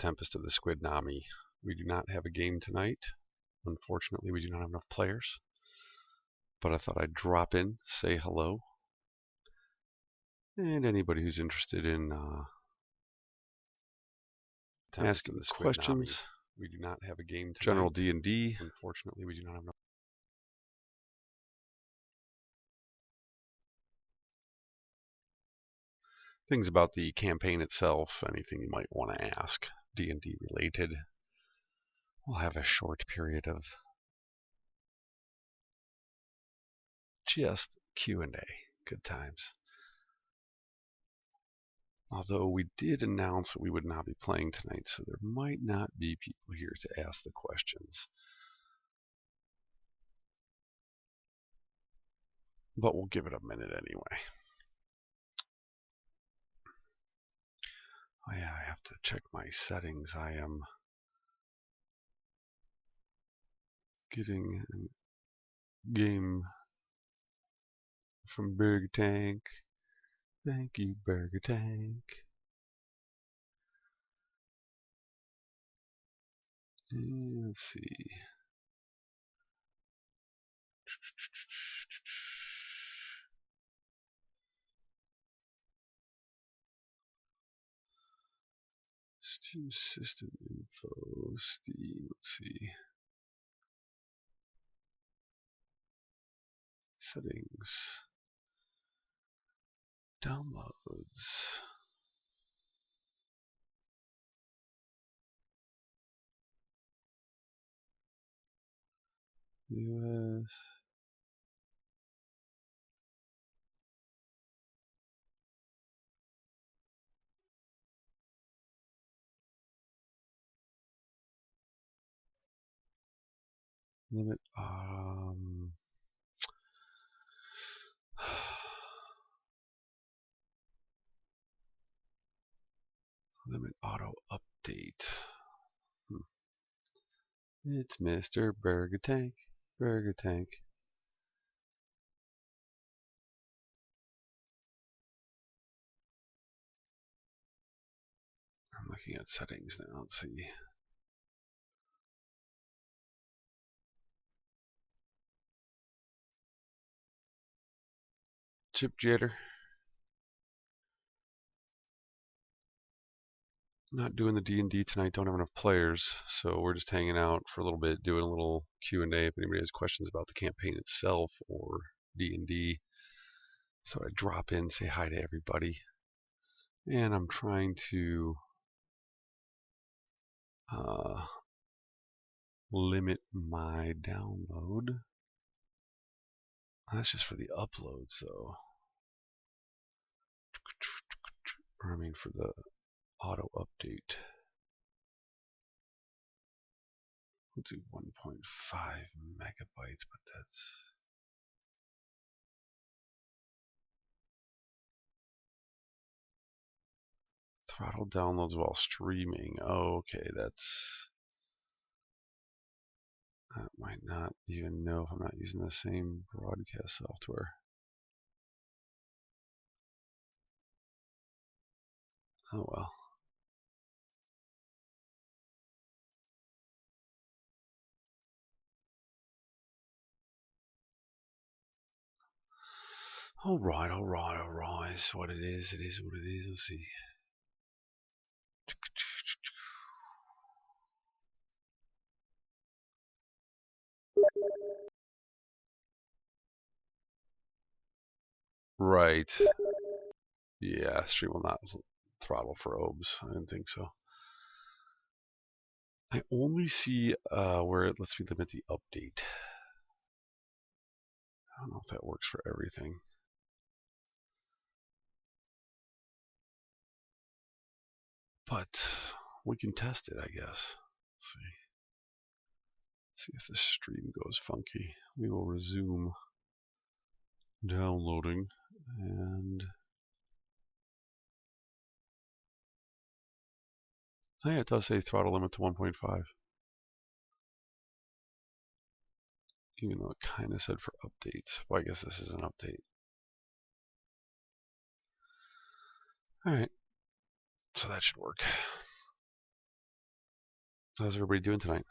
Tempest of the Tsquidnami. We do not have a game tonight. Unfortunately, we do not have enough players. But I thought I'd drop in, say hello. And anybody who's interested in asking questions. We do not have a game tonight. General D&D. Unfortunately, we do not have enough. Things about the campaign itself, anything you might want to ask, D&D related. We'll have a short period of just Q&A. Good times. Although we did announce that we would not be playing tonight, so there might not be people here to ask the questions. But we'll give it a minute anyway. Oh yeah, I have to check my settings. I am getting a game from Burger Tank. Thank you, Burger Tank. And let's see. Steam system info, Steam, let's see. Settings. Downloads. US. Limit limit auto update. It's Mr. Burger Tank. Burger Tank. I'm looking at settings now. Let's see. Chip jitter. Not doing the D&D tonight. Don't have enough players, so we're just hanging out for a little bit, doing a little Q&A if anybody has questions about the campaign itself or D&D. So I drop in, say hi to everybody, and I'm trying to limit my download. That's just for the uploads, though. Or I mean, for the auto update. We'll do 1.5 megabytes, but that's throttle downloads while streaming. Oh, okay, that's that might not even know if I'm not using the same broadcast software. Oh well. Alright. It's what it is. It is what it is. Let's see. Right. Yeah, stream will not throttle for OBS. I didn't think so. I only see where it lets me limit the update. I don't know if that works for everything. But we can test it, I guess. Let's see. Let's see if the stream goes funky. We will resume downloading, and oh yeah, it does say throttle limit to 1.5. Even though it kind of said for updates. Well, I guess this is an update. Alright, so that should work. How's everybody doing tonight?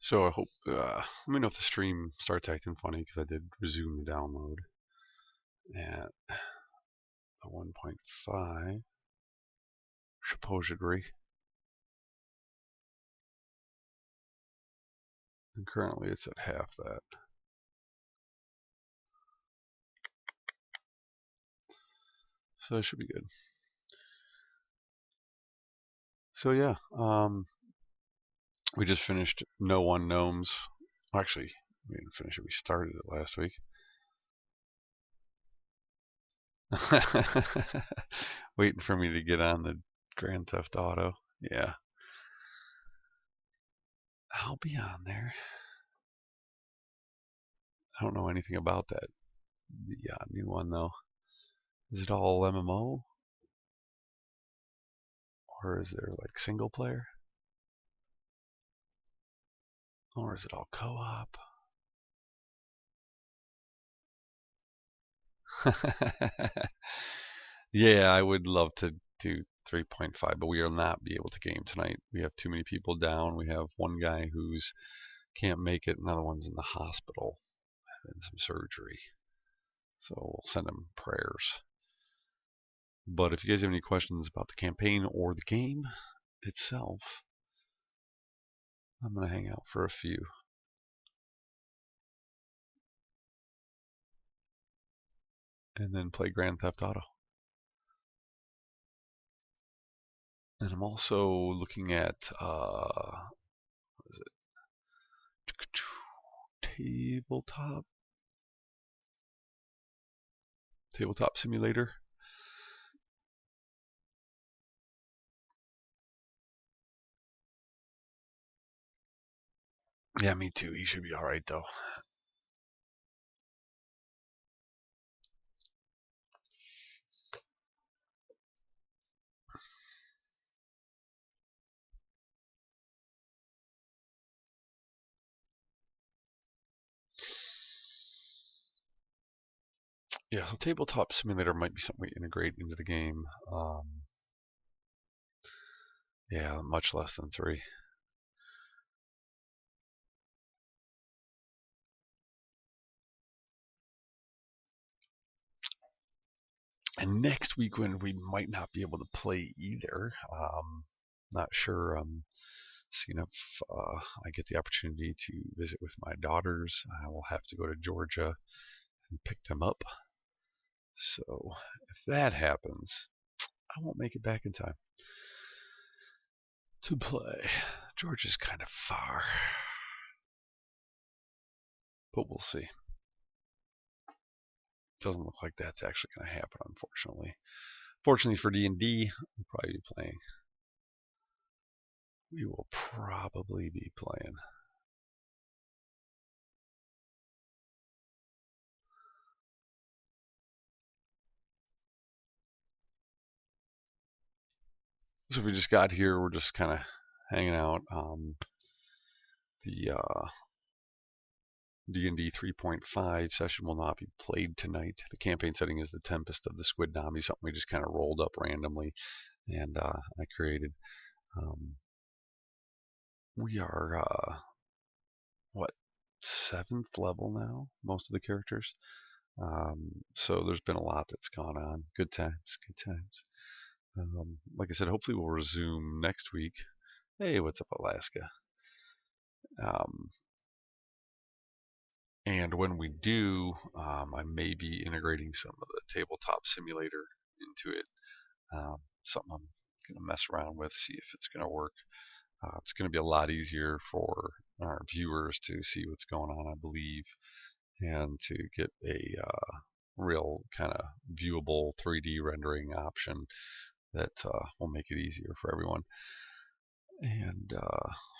So I hope, let me know if the stream starts acting funny, because I did resume the download at the 1.5, supposedly. And currently it's at half that. So it should be good. So yeah, we just finished No One Gnomes. Actually, we didn't finish it. We started it last week. Waiting for me to get on the Grand Theft Auto. Yeah, I'll be on there. I don't know anything about that. The new one though. Is it all MMO, or is there like single player, or is it all co-op? Yeah, I would love to do 3.5, but we will not be able to game tonight. We have too many people down. We have one guy who's can't make it, another one's in the hospital having some surgery. So we'll send him prayers. But if you guys have any questions about the campaign or the game itself, I'm going to hang out for a few. And then play Grand Theft Auto. And I'm also looking at, what is it? Tabletop Simulator. Yeah, me too. He should be all right though. Yeah, so Tabletop Simulator might be something we integrate into the game. Yeah, much less than 3. And next week, when we might not be able to play either, not sure. Seeing if I get the opportunity to visit with my daughters. I will have to go to Georgia and pick them up. So if that happens, I won't make it back in time to play. Georgia's kind of far, but we'll see. Doesn't look like that's actually going to happen, unfortunately. Fortunately for D&D, we'll probably be playing. We will probably be playing. So if we just got here, we're just kind of hanging out. The D&D 3.5 session will not be played tonight. The campaign setting is the Tempest of the Tsquidnami, something we just kind of rolled up randomly, and I created. We are, what, 7th level now, most of the characters. So there's been a lot that's gone on. Good times, good times. Like I said, hopefully we'll resume next week. Hey, what's up, Alaska? And when we do, I may be integrating some of the tabletop simulator into it. Something I'm going to mess around with, see if it's going to work. It's going to be a lot easier for our viewers to see what's going on, I believe, and to get a real kind of viewable 3D rendering option that will make it easier for everyone. And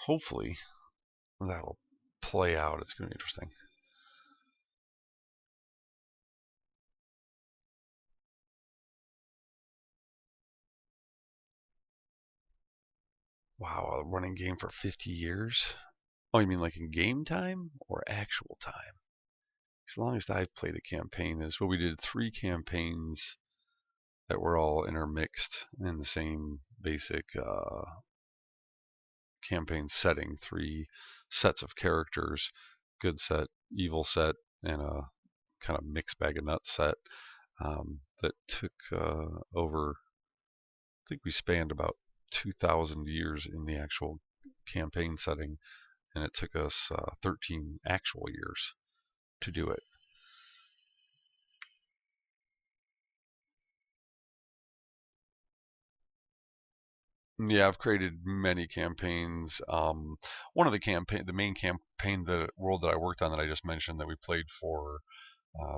hopefully that'll play out. It's going to be interesting. Wow, a running game for 50 years? Oh, you mean like in game time or actual time? As long as I've played a campaign is what we did 3 campaigns that were all intermixed in the same basic campaign setting. 3 sets of characters, good set, evil set, and a kind of mixed bag of nuts set that took over. I think we spanned about 2,000 years in the actual campaign setting, and it took us 13 actual years to do it. Yeah, I've created many campaigns. One of the main campaign, the world that I worked on that I just mentioned that we played for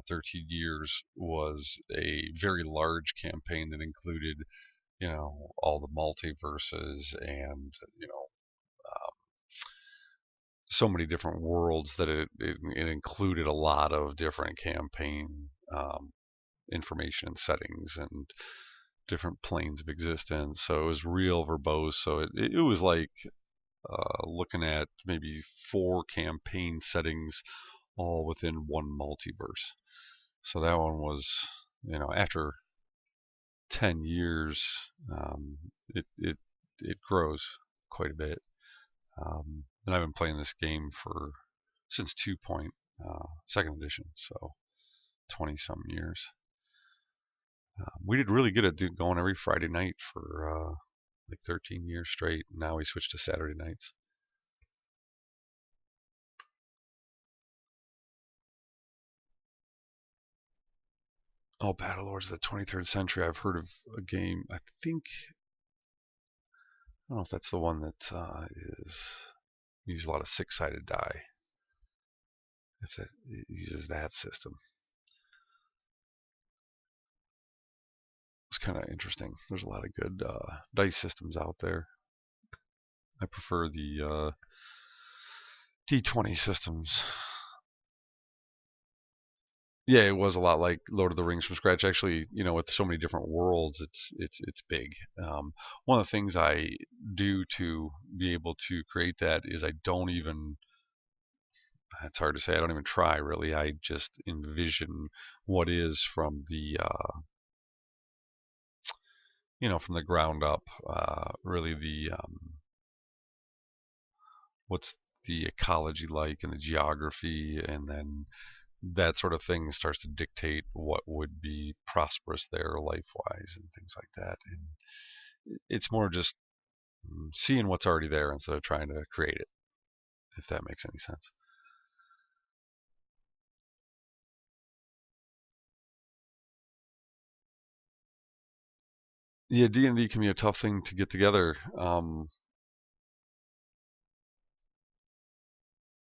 13 years was a very large campaign that included, all the multiverses and, so many different worlds that it included a lot of different campaign information and settings and different planes of existence. So it was real verbose. So it was like looking at maybe 4 campaign settings all within one multiverse. So that one was, after 10 years, it grows quite a bit. And I've been playing this game since 2.2nd edition, so 20 some years. We did really good at going every Friday night for like 13 years straight. Now we switched to Saturday nights. Oh, Battle Lords of the 23rd Century. I've heard of a game. I don't know if that's the one that uses a lot of 6-sided die. If that uses that system, it's kind of interesting. There's a lot of good dice systems out there. I prefer the D20 systems. Yeah, it was a lot like Lord of the Rings from scratch. Actually, with so many different worlds, it's big. One of the things I do to be able to create that is I don't even. It's hard to say. I don't even try really. I just envision what is from the from the ground up. Really, what's the ecology like and the geography, and then that sort of thing starts to dictate what would be prosperous there life-wise and things like that. And it's more just seeing what's already there instead of trying to create it, if that makes any sense. Yeah, D&D can be a tough thing to get together.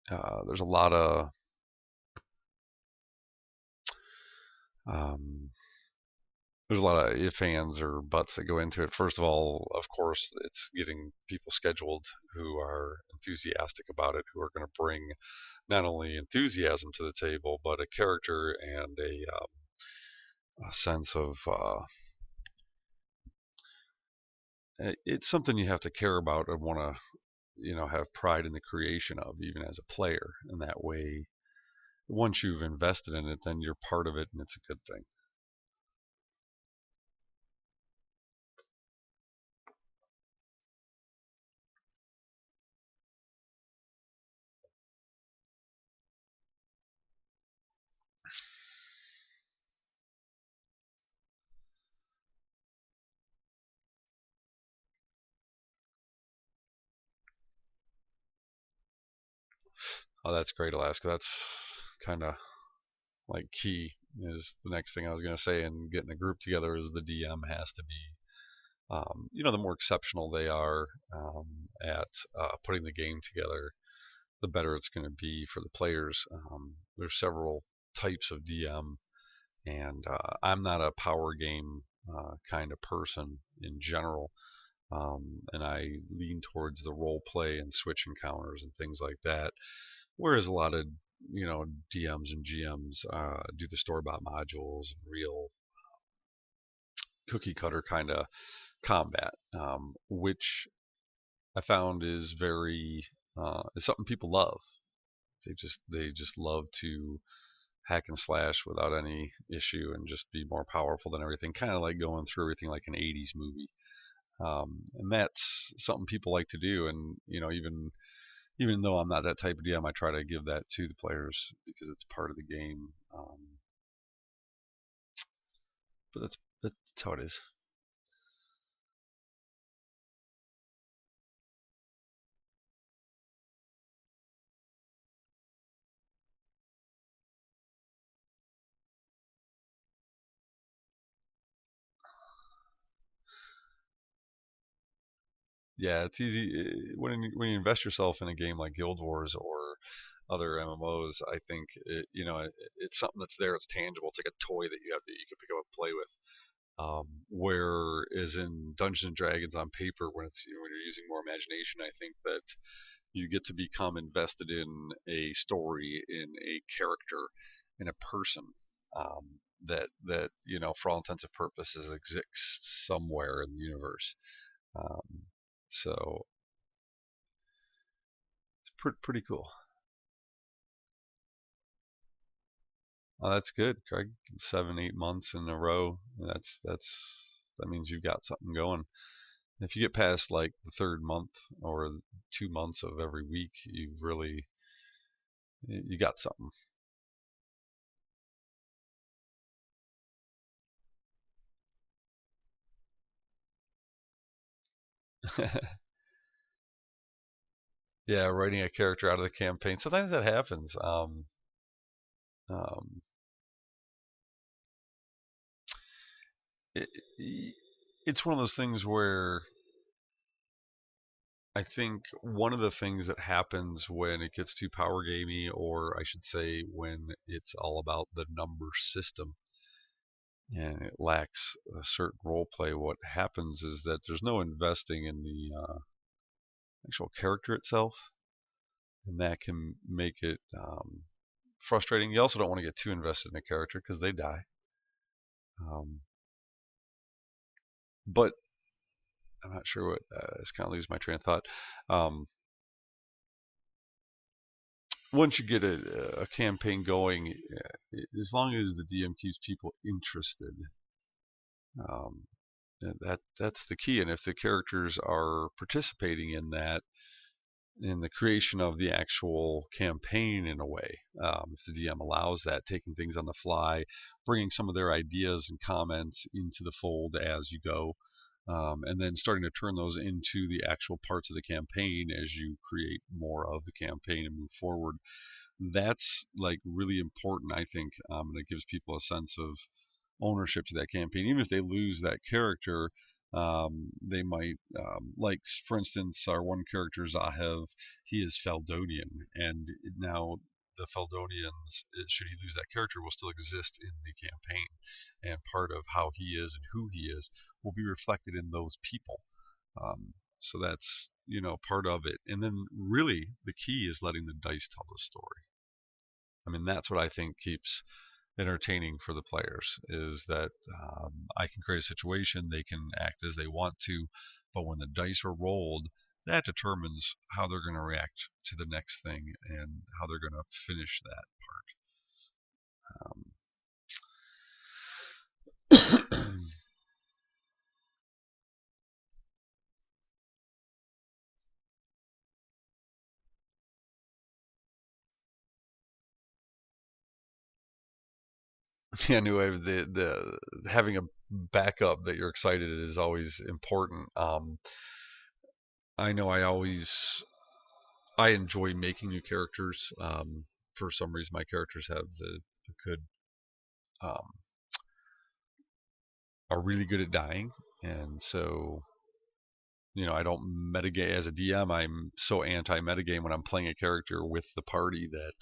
There's a lot of um, there's a lot of if, ands, or buts that go into it. First of all, of course, it's getting people scheduled who are enthusiastic about it, who are going to bring not only enthusiasm to the table, but a character and a sense of it's something you have to care about and want to, have pride in the creation of, even as a player. And that way, once you've invested in it, then you're part of it, and it's a good thing. Oh, that's great, Alaska. That's kind of like key is the next thing I was going to say. And getting a group together is the DM has to be, the more exceptional they are at putting the game together, the better it's going to be for the players. There's several types of DM, and I'm not a power game kind of person in general. And I lean towards the role play and switch encounters and things like that. Whereas a lot of DMs and GMs do the store-bought modules and real cookie cutter kind of combat, which I found is very is something people love. They just love to hack and slash without any issue and just be more powerful than everything, kind of like going through everything like an 80s movie. And that's something people like to do. And even though I'm not that type of DM, I try to give that to the players because it's part of the game. But that's how it is. Yeah, it's easy when you invest yourself in a game like Guild Wars or other MMOs. I think it's something that's there. It's tangible. It's like a toy that you can pick up and play with. Whereas in Dungeons and Dragons on paper, when you're using more imagination, I think that you get to become invested in a story, in a character, in a person, that for all intents and purposes exists somewhere in the universe. Um, so it's pretty cool. Oh, that's good, Craig. 7, 8 months in a row. That means you've got something going. If you get past like the third month or 2 months of every week, you got something. Yeah, writing a character out of the campaign. Sometimes that happens. Um, it, it's one of those things where I think one of the things that happens when it gets too power gamey, or I should say, when it's all about the number system and it lacks a certain role play, what happens is that there's no investing in the actual character itself, and that can make it frustrating. You also don't want to get too invested in a character because they die. Um, but I'm not sure what. This kind of leaves my train of thought. Um, Once you get a campaign going, as long as the DM keeps people interested, um, that's the key. And if the characters are participating in that, in the creation of the actual campaign in a way, if the DM allows that, taking things on the fly, bringing some of their ideas and comments into the fold as you go, and then starting to turn those into the actual parts of the campaign as you create more of the campaign and move forward. That's like really important, I think, and it gives people a sense of ownership to that campaign. Even if they lose that character, they might, like for instance, our one character Zahev, he is Feldonian, and now the Feldonians, should he lose that character, will still exist in the campaign, and part of how he is and who he is will be reflected in those people. So that's part of it, and then really the key is letting the dice tell the story. I mean, that's what I think keeps entertaining for the players, is that I can create a situation, they can act as they want to, but when the dice are rolled, that determines how they're going to react to the next thing and how they're going to finish that part. Anyway, the having a backup that you're excited is always important. I know I enjoy making new characters. For some reason, my characters have the good um, are really good at dying, and so I don't metagame as a DM. I'm so anti-metagame when I'm playing a character with the party that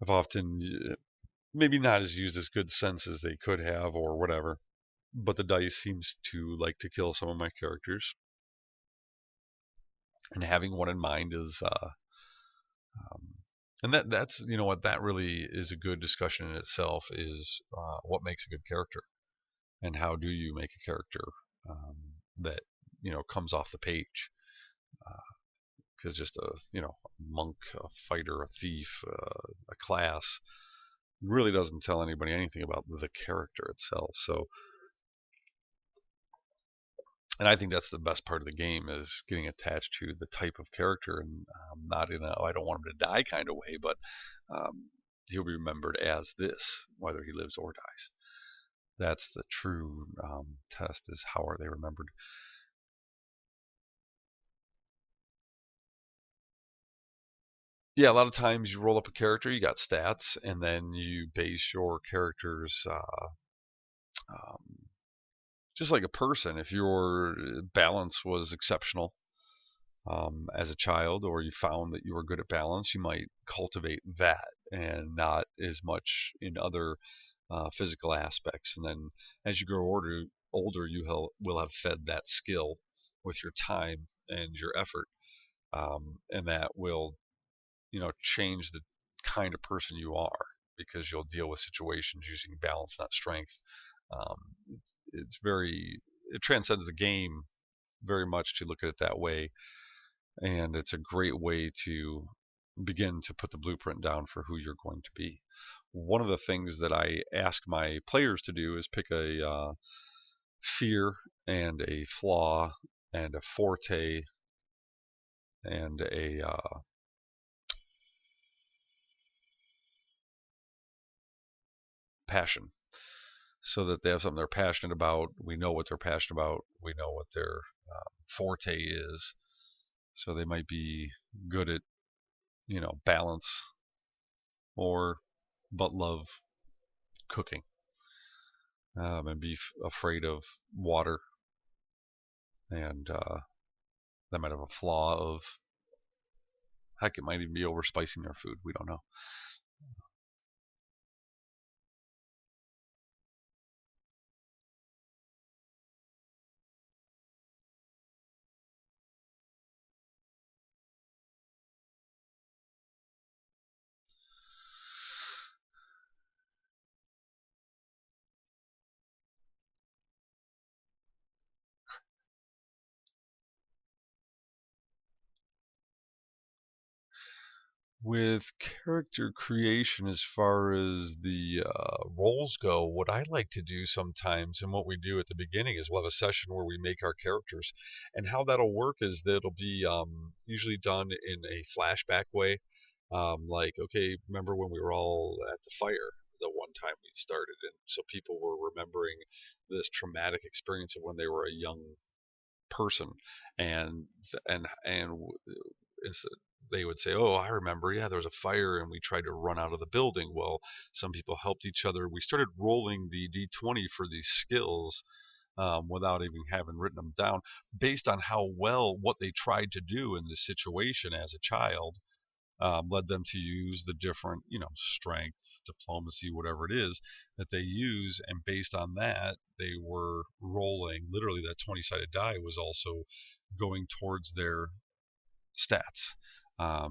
I've often maybe not as used as good sense as they could have or whatever. But the dice seems to like to kill some of my characters, and having one in mind is um, and that's what that really is a good discussion in itself is what makes a good character and how do you make a character that comes off the page. because just a monk, a fighter, a thief, a class really doesn't tell anybody anything about the character itself. So, and I think that's the best part of the game is getting attached to the type of character, and not in a I don't want him to die kind of way, but um, he'll be remembered as this, whether he lives or dies. That's the true test: is how are they remembered? Yeah, a lot of times you roll up a character, you got stats, and then you base your character's um, just like a person. If your balance was exceptional as a child, or you found that you were good at balance, you might cultivate that and not as much in other physical aspects. And then as you grow older, you will have fed that skill with your time and your effort, and that will change the kind of person you are, because you'll deal with situations using balance, not strength. Um, it's very it transcends the game very much to look at it that way, and it's a great way to begin to put the blueprint down for who you're going to be. One of the things that I ask my players to do is pick a fear and a flaw and a forte and a passion, so that they have something they're passionate about. We know what they're passionate about. We know what their forte is. So they might be good at, balance, or but love cooking, and be afraid of water, and they might have a flaw of, heck, it might even be overspicing their food. We don't know. With character creation, as far as the roles go, what I like to do sometimes, and what we do at the beginning, is we'll have a session where we make our characters. And how that'll work is that it'll be usually done in a flashback way. Like, okay, remember when we were all at the fire the one time we started? And so people were remembering this traumatic experience of when they were a young person, and and they would say, "Oh, I remember. Yeah, there was a fire, and we tried to run out of the building." Well, some people helped each other. We started rolling the d20 for these skills without even having written them down, based on how well what they tried to do in this situation as a child led them to use the different, strength, diplomacy, whatever it is that they use. And based on that, they were rolling. Literally, that 20-sided die was also going towards their stats.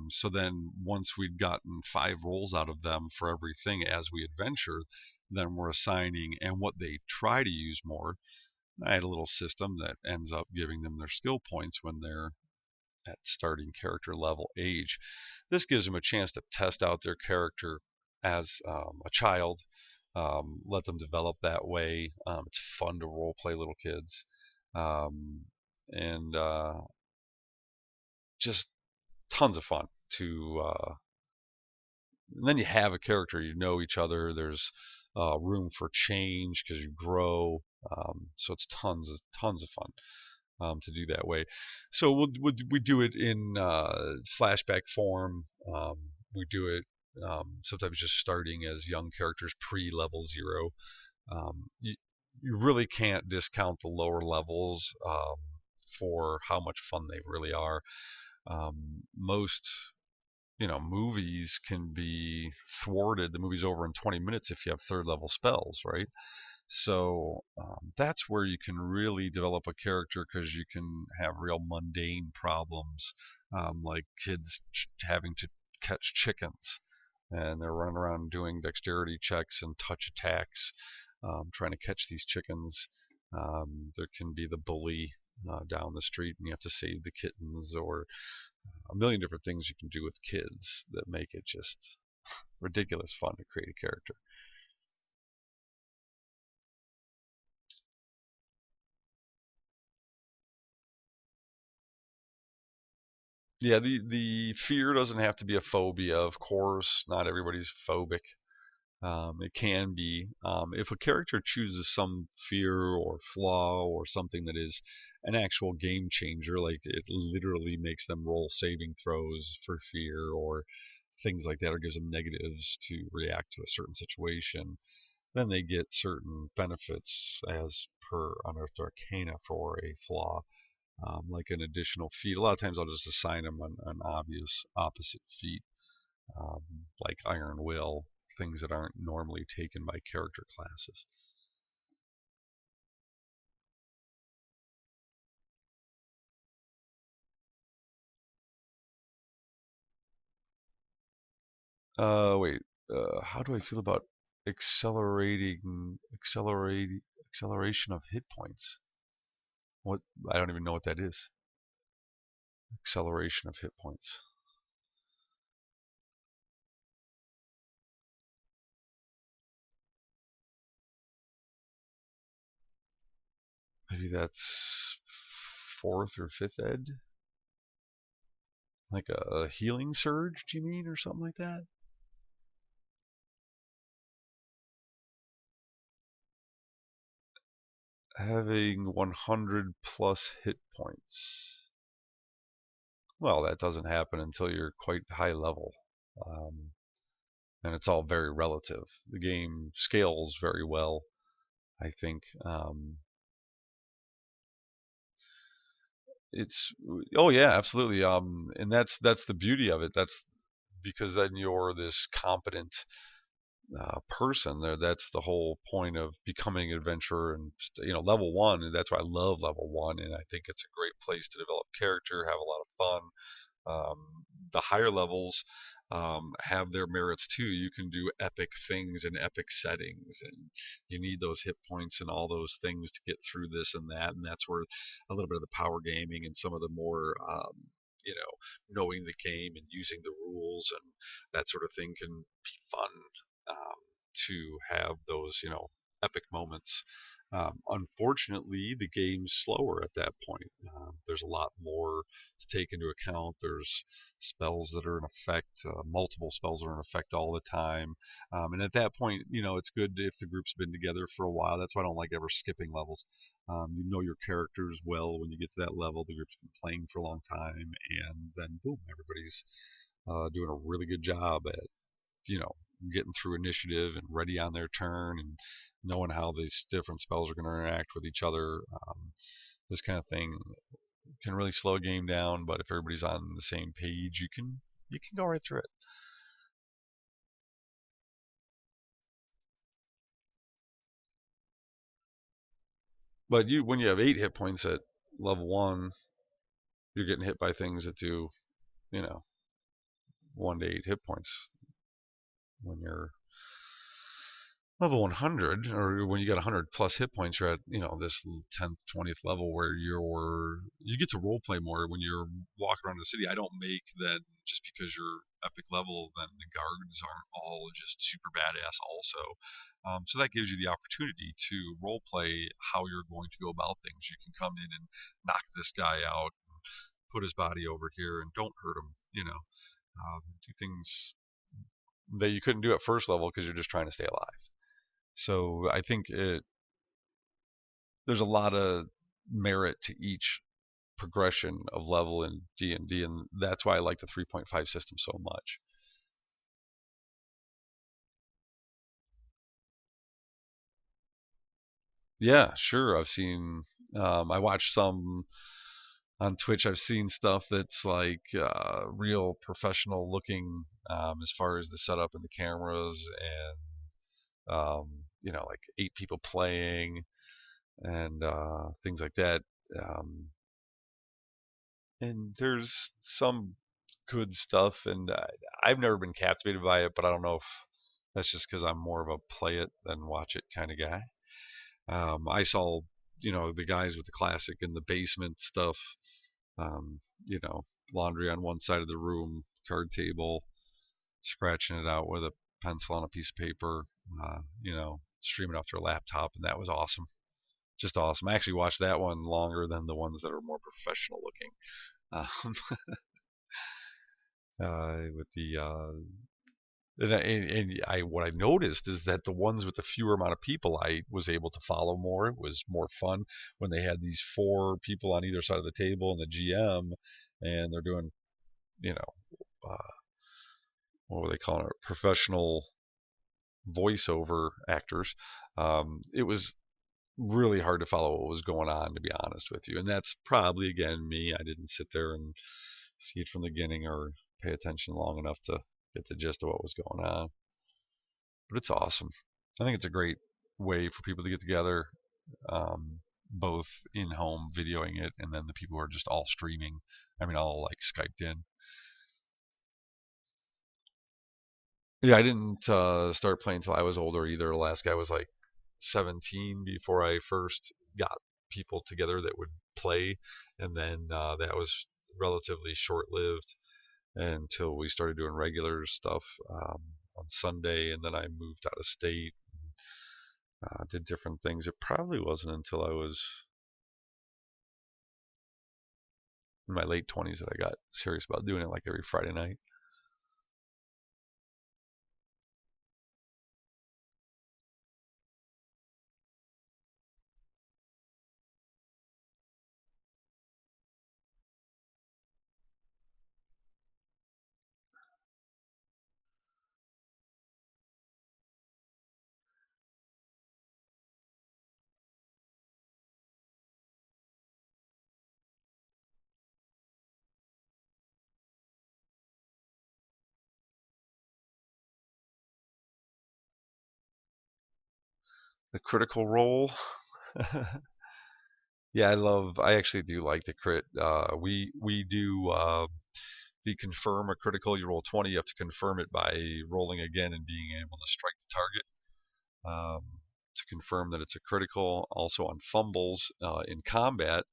So then, once we'd gotten 5 rolls out of them for everything as we adventure, then we're assigning and what they try to use more. I had a little system that ends up giving them their skill points when they're at starting character level age. This gives them a chance to test out their character as a child, let them develop that way. It's fun to role play little kids, um, and just tons of fun to. And then you have a character, you know each other. There's room for change because you grow. So it's tons of fun to do that way. So we do it in flashback form. We do it sometimes just starting as young characters pre-level 0. You really can't discount the lower levels for how much fun they really are. Most movies can be thwarted. The movie's over in 20 minutes if you have third level spells, right? So that's where you can really develop a character, because you can have real mundane problems, like kids having to catch chickens, and they're running around doing dexterity checks and touch attacks, trying to catch these chickens. There can be the bully down the street, and you have to save the kittens, or a million different things you can do with kids that make it just ridiculous fun to create a character. Yeah, the fear doesn't have to be a phobia, of course. Not everybody's phobic. It can be. If a character chooses some fear or flaw or something that is an actual game changer, like it literally makes them roll saving throws for fear or things like that, or gives them negatives to react to a certain situation, then they get certain benefits as per Unearthed Arcana for a flaw, like an additional feat. A lot of times I'll just assign them an obvious opposite feat, um, like Iron Will, things that aren't normally taken by character classes. Wait. How do I feel about acceleration of hit points? What? I don't even know what that is. Acceleration of hit points. Maybe that's fourth or fifth ed. Like a healing surge, do you mean, or something like that? Having 100 plus hit points. Well, that doesn't happen until you're quite high level. Um, and it's all very relative. The game scales very well, I think. It's oh yeah, absolutely. And that's the beauty of it. That's because then you're this competent person there. That's the whole point of becoming an adventurer, and level one. And that's why I love level one, and I think it's a great place to develop character, have a lot of fun. The higher levels have their merits too. You can do epic things in epic settings, and you need those hit points and all those things to get through this and that. And that's where a little bit of the power gaming and some of the more knowing the game and using the rules and that sort of thing can be fun, um, to have those epic moments. Unfortunately, the game's slower at that point. There's a lot more to take into account. There's spells that are in effect, multiple spells are in effect all the time. And at that point, it's good if the group's been together for a while. That's why I don't like ever skipping levels. You know your characters well when you get to that level. The group's been playing for a long time, and then boom, everybody's doing a really good job at you know getting through initiative and ready on their turn and knowing how these different spells are going to interact with each other. This kind of thing can really slow a game down, but if everybody's on the same page, you can go right through it. But when you have 8 hit points at level one, you're getting hit by things that do you know 1 to 8 hit points. When you're level 100, or when you got 100 plus hit points, you're at this 10th 20th level where you get to role play more when you're walking around the city. I don't make that just because you're epic level then the guards aren't all just super badass also. So that gives you the opportunity to role play how you're going to go about things. You can come in and knock this guy out, put his body over here, and don't hurt him. Do things that you couldn't do at first level because you're just trying to stay alive. So I think there's a lot of merit to each progression of level in D&D, and that's why I like the 3.5 system so much. Yeah, sure. I watched some on Twitch. I've seen stuff that's like real professional looking, as far as the setup and the cameras, and like 8 people playing and things like that. Um, and there's some good stuff, and I've never been captivated by it, but I don't know if that's just because I'm more of a play it than watch it kind of guy. I saw the guys with the classic in the basement stuff Um, you know, laundry on one side of the room, card table, scratching it out with a pencil on a piece of paper, streaming off their laptop, and that was awesome. Just awesome. I actually watched that one longer than the ones that are more professional looking. Um, with the and I what I noticed is that the ones with the fewer amount of people I was able to follow more. It was more fun when they had these four people on either side of the table and the GM, and they're doing, you know, what were they calling it? Professional voiceover actors. It was really hard to follow what was going on, to be honest with you. And that's probably, again, me. I didn't sit there and see it from the beginning or pay attention long enough to get the gist of what was going on. But it's awesome. I think it's a great way for people to get together, um, both in home videoing it, and then the people who are just all streaming. I mean, all like Skyped in. Yeah, I didn't start playing until I was older either. The last guy was like 17 before I first got people together that would play, and then that was relatively short-lived until we started doing regular stuff on Sunday, and then I moved out of state, did different things. It probably wasn't until I was in my late 20s that I got serious about doing it like every Friday night. The critical role. Yeah, I actually do like the crit. We do the confirm a critical. You roll 20, you have to confirm it by rolling again and being able to strike the target to confirm that it's a critical. Also on fumbles in combat,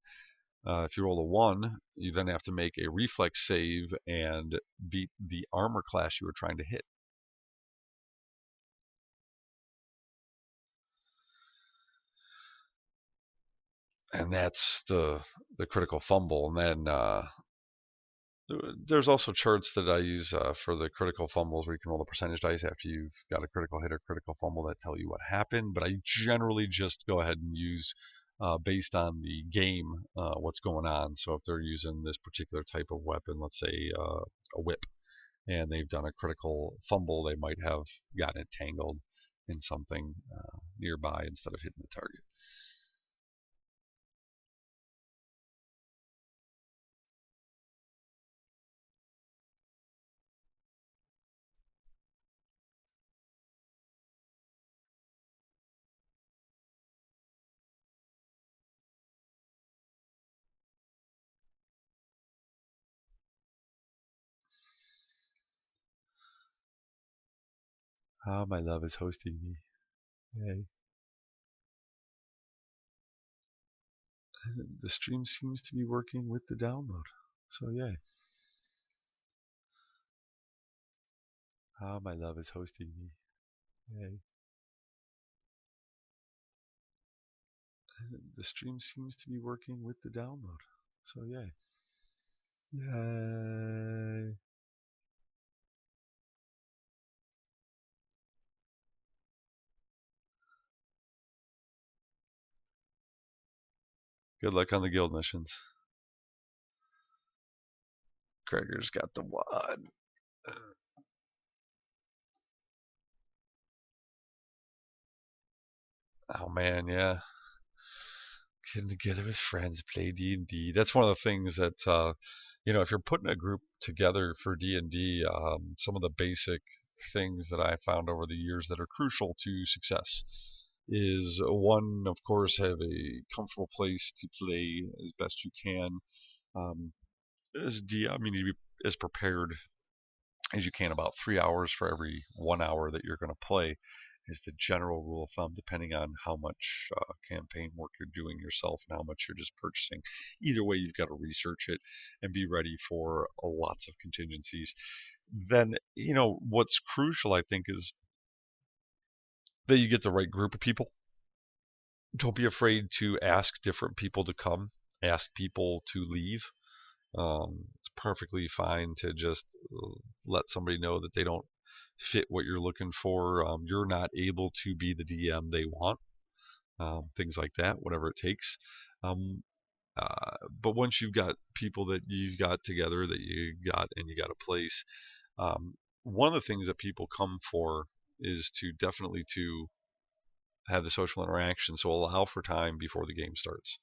if you roll a 1, you then have to make a reflex save and beat the armor class you were trying to hit. And that's the critical fumble. And then there's also charts that I use for the critical fumbles where you can roll the percentage dice after you've got a critical hit or critical fumble that tell you what happened. But I generally just go ahead and use based on the game what's going on. So if they're using this particular type of weapon, let's say a whip, and they've done a critical fumble, they might have gotten it tangled in something nearby instead of hitting the target. Ah, my love is hosting me. Yay. The stream seems to be working with the download. So yay. Ah, my love is hosting me. Yay. The stream seems to be working with the download. So yay. Yay. Good luck on the guild missions. Gregor's got the wad. Oh man, yeah. Getting together with friends, play D&D. That's one of the things that if you're putting a group together for D&D, some of the basic things that I found over the years that are crucial to success is one, of course, have a comfortable place to play as best you can. As DM, you need to be as prepared as you can, about 3 hours for every 1 hour that you're going to play. is the general rule of thumb, depending on how much campaign work you're doing yourself and how much you're just purchasing. Either way, you've got to research it and be ready for lots of contingencies. Then, what's crucial, I think, is that you get the right group of people. Don't be afraid to ask different people to come, ask people to leave. It's perfectly fine to just let somebody know that they don't fit what you're looking for. You're not able to be the DM they want, things like that, whatever it takes. Um, but once you've got people that you've got together, that you got a place, um, one of the things that people come for is to definitely to have the social interaction. So allow for time before the game starts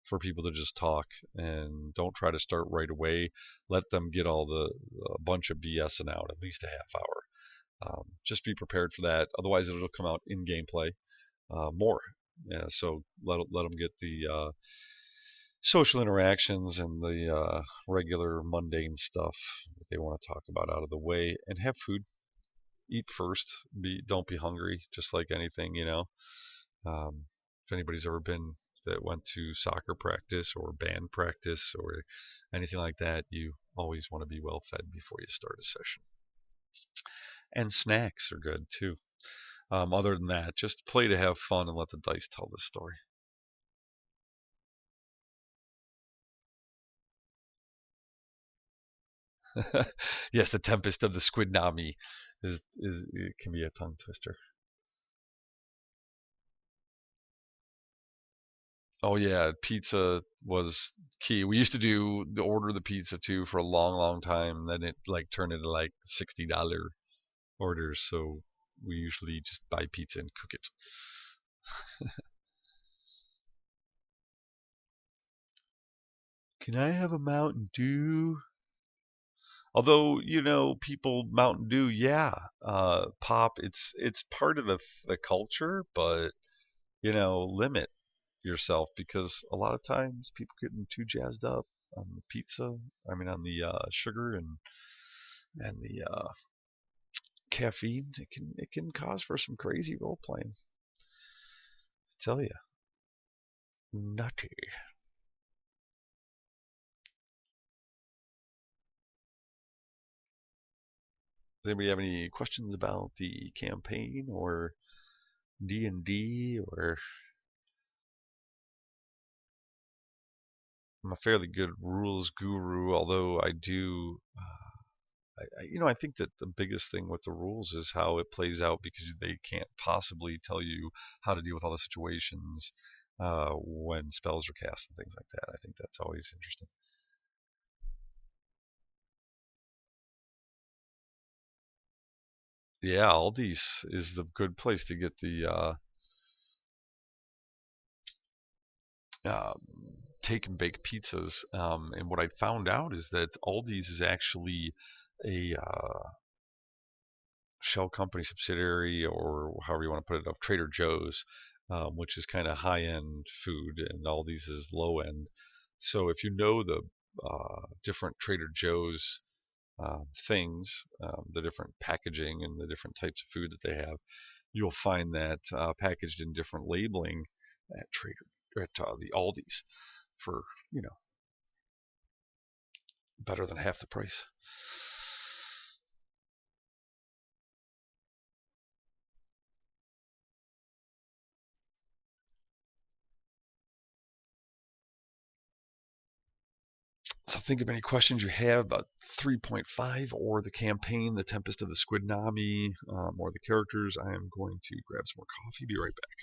for people to just talk, and don't try to start right away. Let them get all the bunch of BSing out at least a half hour. Just be prepared for that. Otherwise, it'll come out in gameplay more. Yeah, so let them get the social interactions and the regular mundane stuff that they want to talk about out of the way, and have food. Eat first. Don't be hungry. Just like anything. If anybody's ever been that went to soccer practice or band practice or anything like that, you always want to be well fed before you start a session. And snacks are good too. Other than that, just play to have fun and let the dice tell the story. Yes, the Tempest of the Tsquidnami is it can be a tongue twister. Oh yeah, pizza was key. We used to do the order the pizza too for a long, long time. Then it like turned into like $60 orders, so we usually just buy pizza and cook it. Can I have a Mountain Dew? Although, people Mountain Dew, yeah, pop. It's part of the culture, but limit yourself because a lot of times people getting too jazzed up on the pizza. I mean, on the sugar and the caffeine. It can cause for some crazy role playing. I tell you, nutty. Does anybody have any questions about the campaign or D&D? Or I'm a fairly good rules guru, although I do I think that the biggest thing with the rules is how it plays out, because they can't possibly tell you how to deal with all the situations when spells are cast and things like that. I think that's always interesting. Yeah, Aldi's is the good place to get the uh, take and bake pizzas. And what I found out is that Aldi's is actually a shell company subsidiary, or however you want to put it, of Trader Joe's, which is kind of high end food, and Aldi's is low end. So if you know the different Trader Joe's things, the different packaging and the different types of food that they have, you'll find that packaged in different labeling at the Aldi's for better than half the price. So think of any questions you have about 3.5 or the campaign, The Tempest of the Tsquidnami, or the characters. I am going to grab some more coffee. Be right back.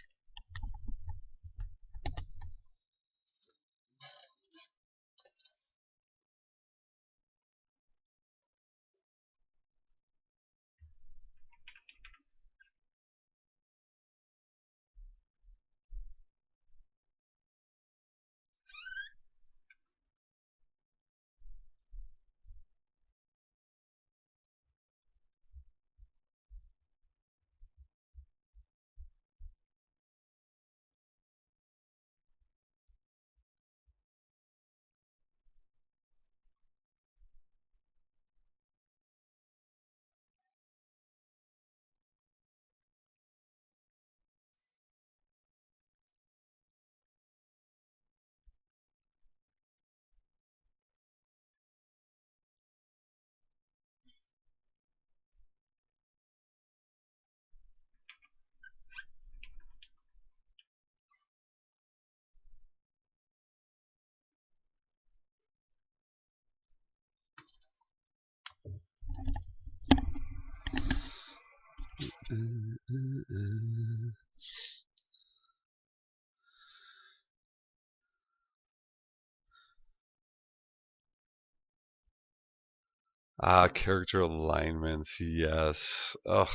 Character alignments. Yes. Ugh.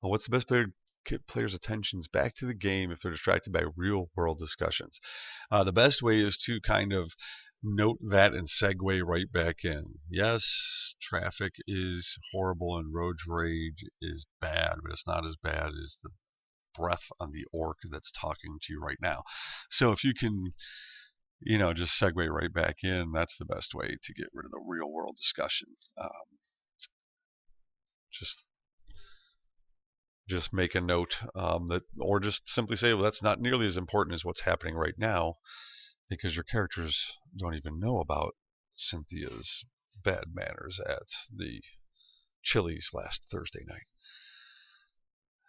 Well, what's the best way to get players' attentions back to the game if they're distracted by real world discussions? The best way is to kind of note that and segue right back in. Yes, traffic is horrible and road rage is bad, but it's not as bad as the breath on the orc that's talking to you right now. So if you can, just segue right back in, that's the best way to get rid of the real world discussion. Just just make a note that, or just simply say, well, that's not nearly as important as what's happening right now, because your characters don't even know about Cynthia's bad manners at the Chili's last Thursday night.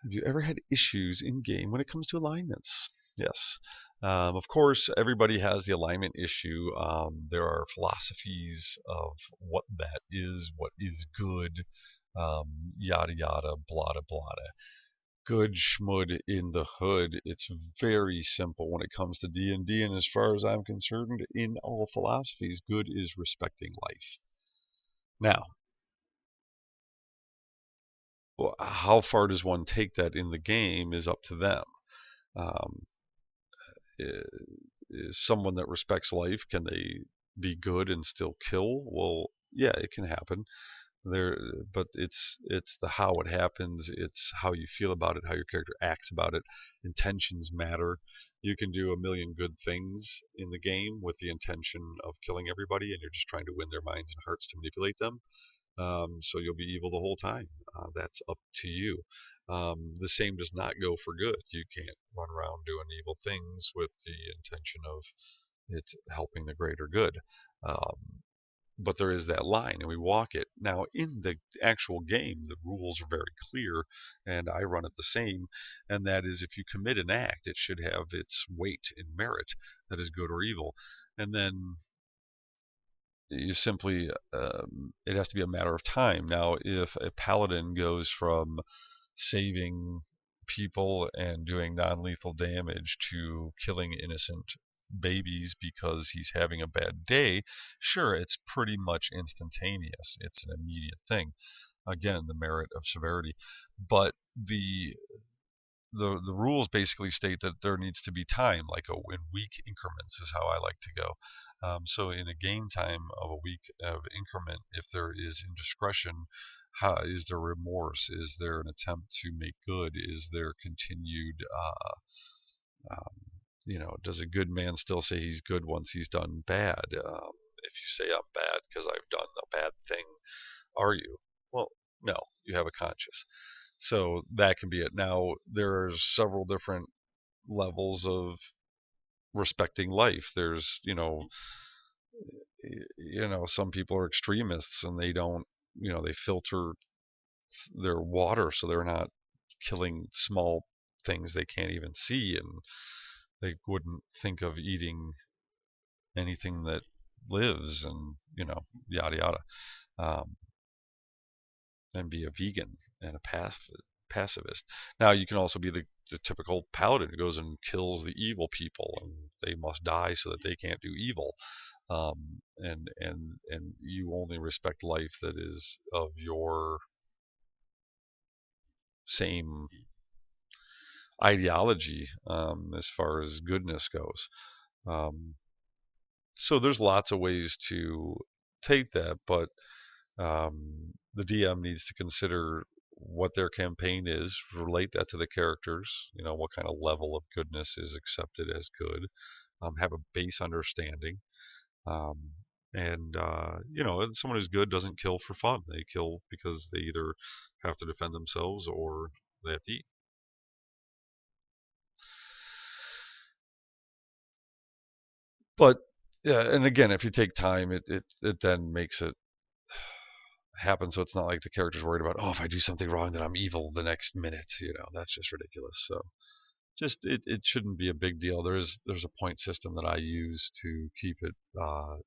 Have you ever had issues in game when it comes to alignments? Yes. Of course, everybody has the alignment issue. There are philosophies of what is good, yada yada, blada blada. Good schmud in the hood. It's very simple when it comes to D&D, and as far as I'm concerned, in all philosophies, good is respecting life. Now, how far does one take that in the game is up to them. Um, is someone that respects life, can they be good and still kill? Well, yeah, it can happen. There, but it's the how it happens, it's how you feel about it, how your character acts about it. Intentions matter. You can do a million good things in the game with the intention of killing everybody, and you're just trying to win their minds and hearts to manipulate them. So you'll be evil the whole time. That's up to you. The same does not go for good. You can't run around doing evil things with the intention of it helping the greater good. But there is that line, and we walk it. Now, in the actual game, the rules are very clear, and I run it the same, and that is if you commit an act, it should have its weight in merit, that is good or evil. And then you simply, it has to be a matter of time. Now, if a paladin goes from saving people and doing non-lethal damage to killing innocent babies because he's having a bad day, sure, it's pretty much instantaneous. It's an immediate thing. Again, the merit of severity. But the rules basically state that there needs to be time, like in week increments is how I like to go. So in a game time of a week of increment, if there is indiscretion, is there remorse? Is there an attempt to make good? Is there continued, does a good man still say he's good once he's done bad? If you say I'm bad because I've done a bad thing, are you? Well, no, you have a conscience. So that can be it. Now, there's several different levels of respecting life. There's, some people are extremists and they don't, they filter their water so they're not killing small things they can't even see, and they wouldn't think of eating anything that lives, and yada yada. Um, and be a vegan and a pacifist. Now, you can also be the typical paladin who goes and kills the evil people, and they must die so that they can't do evil. And you only respect life that is of your same ideology, as far as goodness goes. Um, so there's lots of ways to take that, but the DM needs to consider what their campaign is, relate that to the characters, what kind of level of goodness is accepted as good, have a base understanding. Um, and someone who's good doesn't kill for fun. They kill because they either have to defend themselves or they have to eat. But yeah, and again, if you take time, it then makes it happen so it's not like the character's worried about, oh, if I do something wrong then I'm evil the next minute. That's just ridiculous. So it shouldn't be a big deal. There's a point system that I use to keep it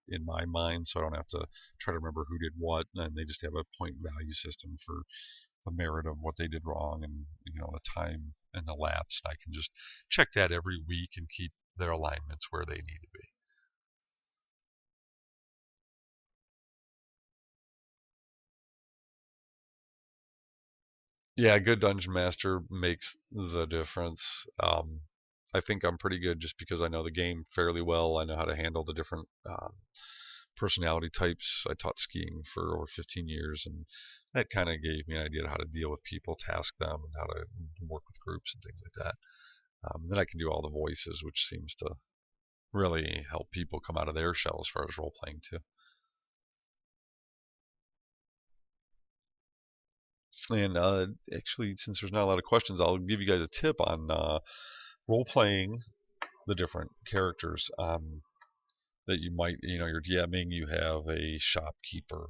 in my mind, so I don't have to try to remember who did what, and they just have a point value system for the merit of what they did wrong, and the time and the lapse. And I can just check that every week and keep their alignments where they need to be. Yeah, a good dungeon master makes the difference. I think I'm pretty good just because I know the game fairly well. I know how to handle the different personality types. I taught skiing for over 15 years, and that kind of gave me an idea of how to deal with people, task them, and how to work with groups and things like that. Then I can do all the voices, which seems to really help people come out of their shell as far as role playing too. And actually, since there's not a lot of questions, I'll give you guys a tip on role playing the different characters that you might, you're DMing. You have a shopkeeper,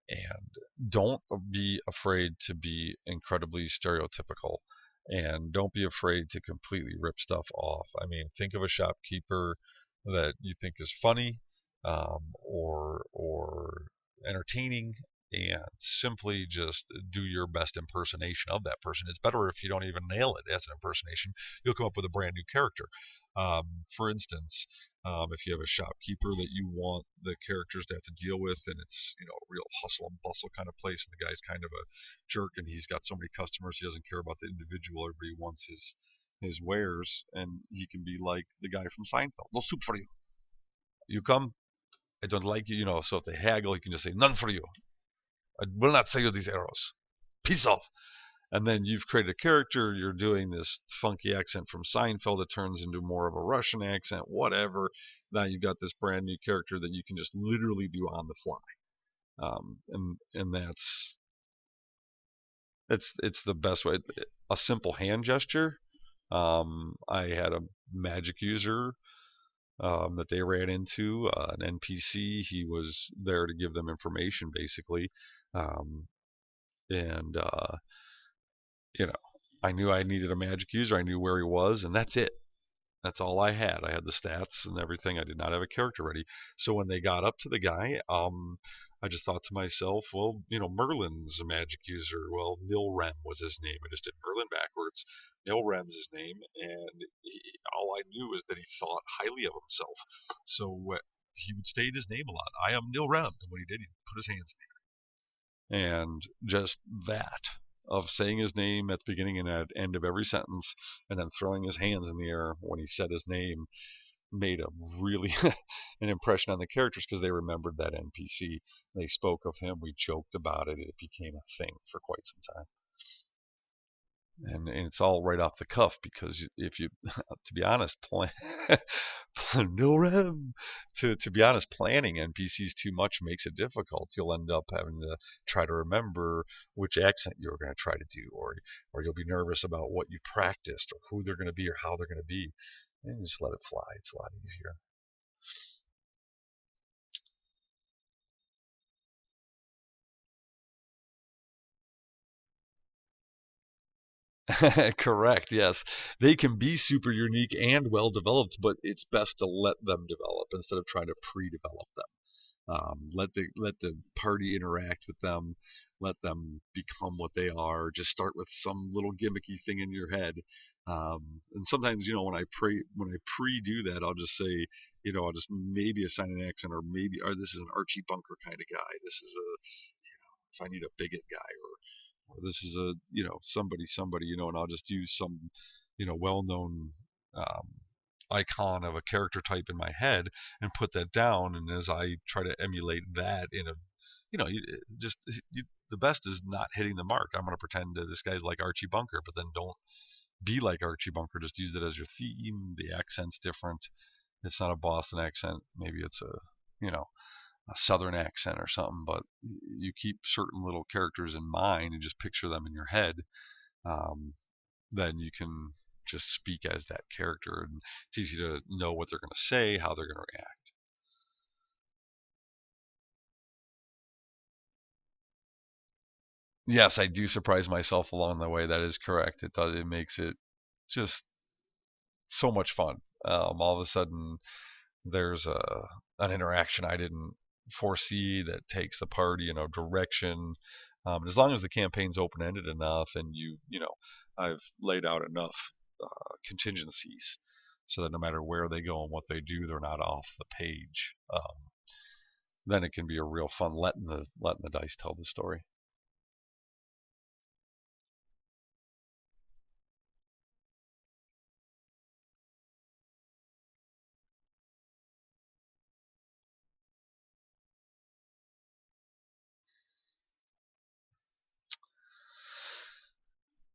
and don't be afraid to be incredibly stereotypical, and don't be afraid to completely rip stuff off. I mean, think of a shopkeeper that you think is funny, or entertaining, and simply just do your best impersonation of that person. It's better if you don't even nail it as an impersonation. You'll come up with a brand new character. For instance, if you have a shopkeeper that you want the characters to have to deal with, and it's a real hustle and bustle kind of place, and the guy's kind of a jerk, and he's got so many customers, he doesn't care about the individual. Everybody wants his wares, and he can be like the guy from Seinfeld. No soup for you. You come, I don't like you, So if they haggle, you can just say none for you. I will not sell you these arrows. Peace off. And then you've created a character. You're doing this funky accent from Seinfeld. It turns into more of a Russian accent, whatever. Now you've got this brand new character that you can just literally do on the fly. And it's the best way. A simple hand gesture. I had a magic user that they ran into, an NPC. He was there to give them information, basically, and you know, I knew I needed a magic user. I knew where he was, and that's it. That's all I had. I had the stats and everything. I did not have a character ready. So when they got up to the guy, I just thought to myself, well, Merlin's a magic user. Well, Nilrem was his name. I just did Merlin backwards. Nilrem's his name, and all I knew is that he thought highly of himself. So he would state his name a lot. I am Nilrem, and when he did, he'd put his hands in the air. And just that of saying his name at the beginning and at the end of every sentence, and then throwing his hands in the air when he said his name, made a really an impression on the characters because they remembered that NPC. They spoke of him. We joked about it. It became a thing for quite some time. And it's all right off the cuff because if you, to be honest, no rem. To be honest, planning NPCs too much makes it difficult. You'll end up having to try to remember which accent you're going to try to do, or you'll be nervous about what you practiced or who they're going to be or how they're going to be, and just let it fly. It's a lot easier. Correct. Yes, they can be super unique and well developed, but it's best to let them develop instead of trying to pre-develop them. Let the party interact with them, let them become what they are. Just start with some little gimmicky thing in your head, and sometimes when I pre do that, I'll just say, I'll just maybe assign an accent, or maybe, or this is an Archie Bunker kind of guy. This is a, if I need a bigot guy, or this is a, somebody, and I'll just use some, well-known um, icon of a character type in my head and put that down. And as I try to emulate that in a, just the best is not hitting the mark. I'm going to pretend that this guy's like Archie Bunker, but then don't be like Archie Bunker. Just use it as your theme. The accent's different. It's not a Boston accent. Maybe it's a southern accent or something, but you keep certain little characters in mind and just picture them in your head. Um, then you can just speak as that character, and it's easy to know what they're going to say, how they're going to react. Yes, I do surprise myself along the way. That is correct. It does. It makes it just so much fun. All of a sudden, there's an interaction I didn't foresee that takes the party in a direction. And as long as the campaign's open-ended enough, and I've laid out enough contingencies so that no matter where they go and what they do, they're not off the page. Then it can be a real fun letting the dice tell the story.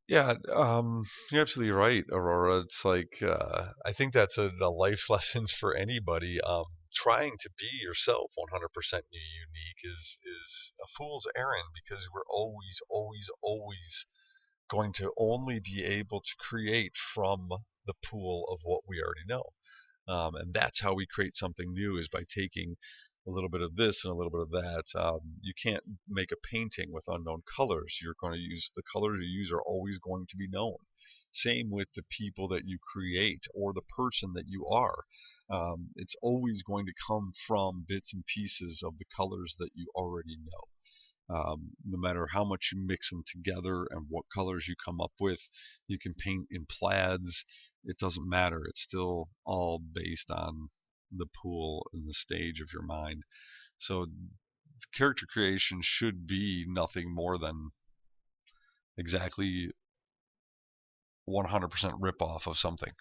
Yeah, you're absolutely right, Aurora. It's like I think that's the life's lessons for anybody. Trying to be yourself 100% unique is a fool's errand, because we're always, always, always going to only be able to create from the pool of what we already know. And that's how we create something new, is by taking a little bit of this and a little bit of that. You can't make a painting with unknown colors. You're going to use the colors you use are always going to be known. Same with the people that you create or the person that you are. It's always going to come from bits and pieces of the colors that you already know. No matter how much you mix them together and what colors you come up with, you can paint in plaids. It doesn't matter. It's still all based on the pool and the stage of your mind. So character creation should be nothing more than exactly 100% rip off of something,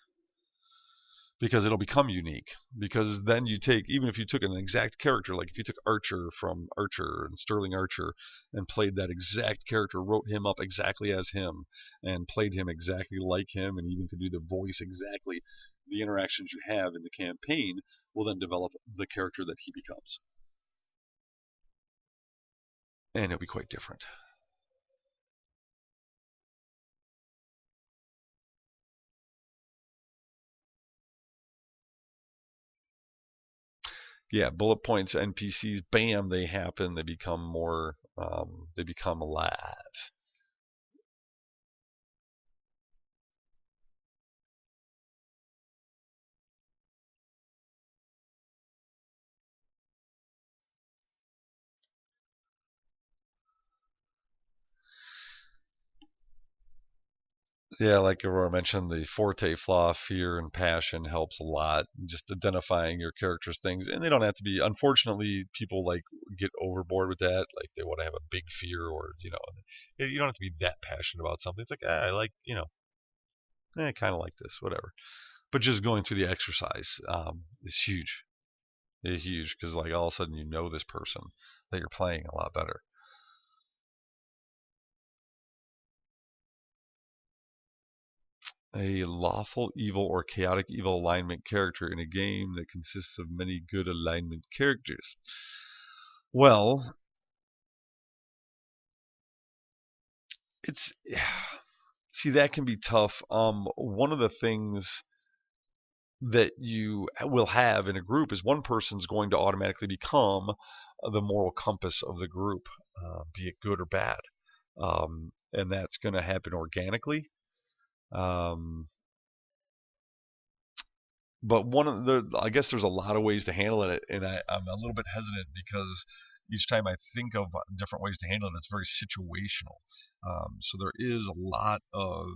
because it'll become unique. Because then you take, even if you took an exact character, like if you took Archer from Archer and Sterling Archer and played that exact character, wrote him up exactly as him, and played him exactly like him, and even could do the voice exactly, the interactions you have in the campaign will then develop the character that he becomes. And it'll be quite different. Yeah, bullet points, NPCs, bam, they happen. They become more. They become alive. Yeah, like Aurora mentioned, the forte flaw, fear and passion helps a lot. Just identifying your character's things, and they don't have to be. Unfortunately, people like get overboard with that. Like they want to have a big fear, or you don't have to be that passionate about something. It's like I like, kind of like this, whatever. But just going through the exercise is huge. It's huge, because like all of a sudden you know this person that you're playing a lot better. A lawful evil or chaotic evil alignment character in a game that consists of many good alignment characters. Well, it's see, that can be tough. One of the things that you will have in a group is one person's going to automatically become the moral compass of the group, be it good or bad, and that's going to happen organically. Um, but I guess there's a lot of ways to handle it, and I'm a little bit hesitant, because each time I think of different ways to handle it, it's very situational. So there is a lot of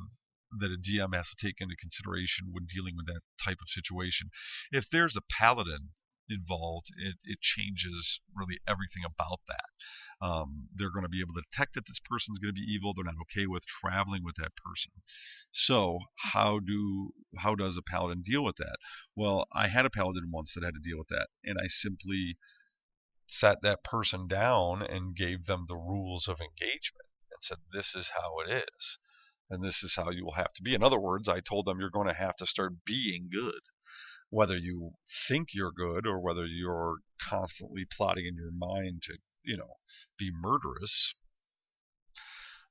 that a DM has to take into consideration when dealing with that type of situation. If there's a paladin involved, it changes really everything about that. They're going to be able to detect that this person's going to be evil. They're not okay with traveling with that person. So how does a paladin deal with that? Well, I had a paladin once that had to deal with that, and I simply sat that person down and gave them the rules of engagement and said, this is how it is, and this is how you will have to be. In other words, I told them, you're going to have to start being good. Whether you think you're good, or whether you're constantly plotting in your mind to, be murderous,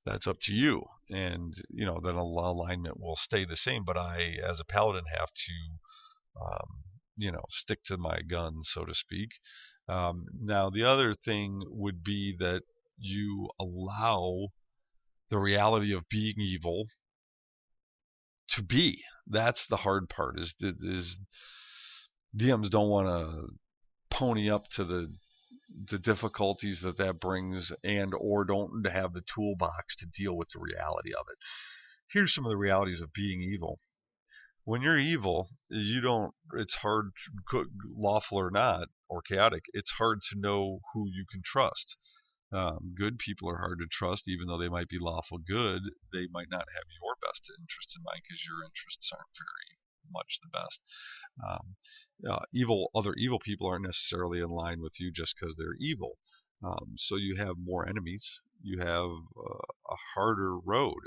that's up to you. And then alignment will stay the same, but I, as a paladin, have to stick to my guns, so to speak. Now the other thing would be that you allow the reality of being evil to be. That's the hard part. Is DMs don't want to pony up to the difficulties that brings, and or don't have the toolbox to deal with the reality of it. Here's some of the realities of being evil. When you're evil, you don't. It's hard, lawful or not, or chaotic. It's hard to know who you can trust. Good people are hard to trust, even though they might be lawful good. They might not have your best interest in mind because your interests aren't very much the best. Other evil people aren't necessarily in line with you just because they're evil. So you have more enemies. You have a harder road.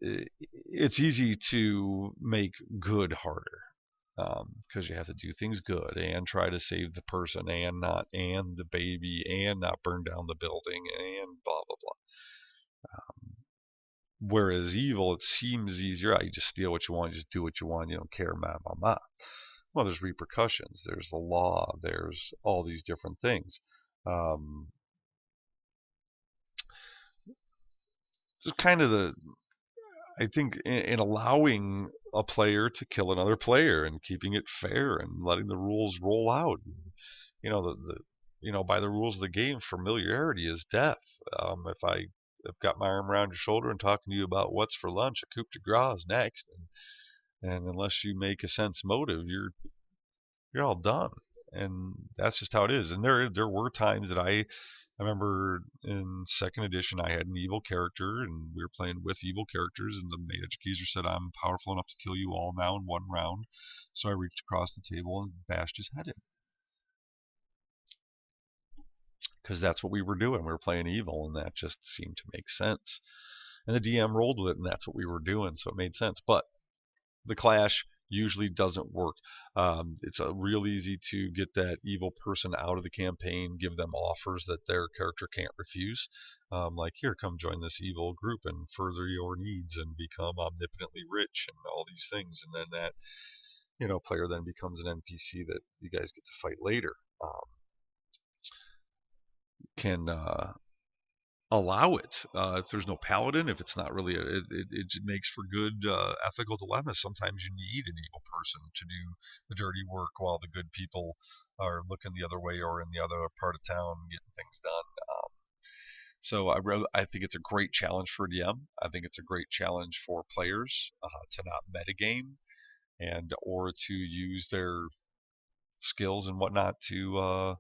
It's easy to make good harder because you have to do things good and try to save the person and the baby and not burn down the building and blah blah blah. Whereas evil, it seems easier. You just steal what you want, you just do what you want, you don't care, ma. Well, there's repercussions. There's the law. There's all these different things. It's kind of the I think in allowing a player to kill another player and keeping it fair and letting the rules roll out. You know by the rules of the game, familiarity is death. If I have got my arm around your shoulder and talking to you about what's for lunch, a coup de grace is next, and unless you make a sense motive, you're all done. And that's just how it is. And there were times that I remember in second edition I had an evil character and we were playing with evil characters, and the mage educator said, I'm powerful enough to kill you all now in one round. So I reached across the table and bashed his head in. Because that's what we were doing. We were playing evil, and that just seemed to make sense. And the DM rolled with it, and that's what we were doing, so it made sense. But the clash usually doesn't work. It's real easy to get that evil person out of the campaign, give them offers that their character can't refuse. Like, here, come join this evil group and further your needs and become omnipotently rich and all these things. And then that, player then becomes an NPC that you guys get to fight later. Can allow it. If there's no paladin, if it's not really, it makes for good ethical dilemmas. Sometimes you need an evil person to do the dirty work while the good people are looking the other way or in the other part of town getting things done. So I think it's a great challenge for DM. I think it's a great challenge for players to not metagame and or to use their skills and whatnot to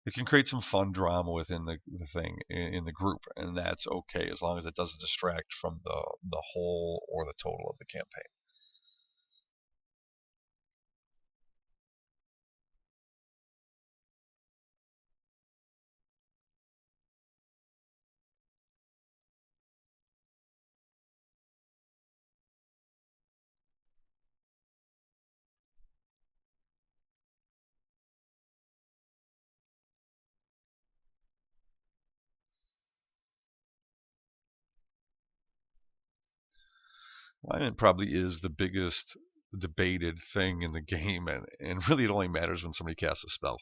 it can create some fun drama within the thing in the group, and that's okay as long as it doesn't distract from the whole or the total of the campaign. Alignment probably is the biggest debated thing in the game, and really it only matters when somebody casts a spell.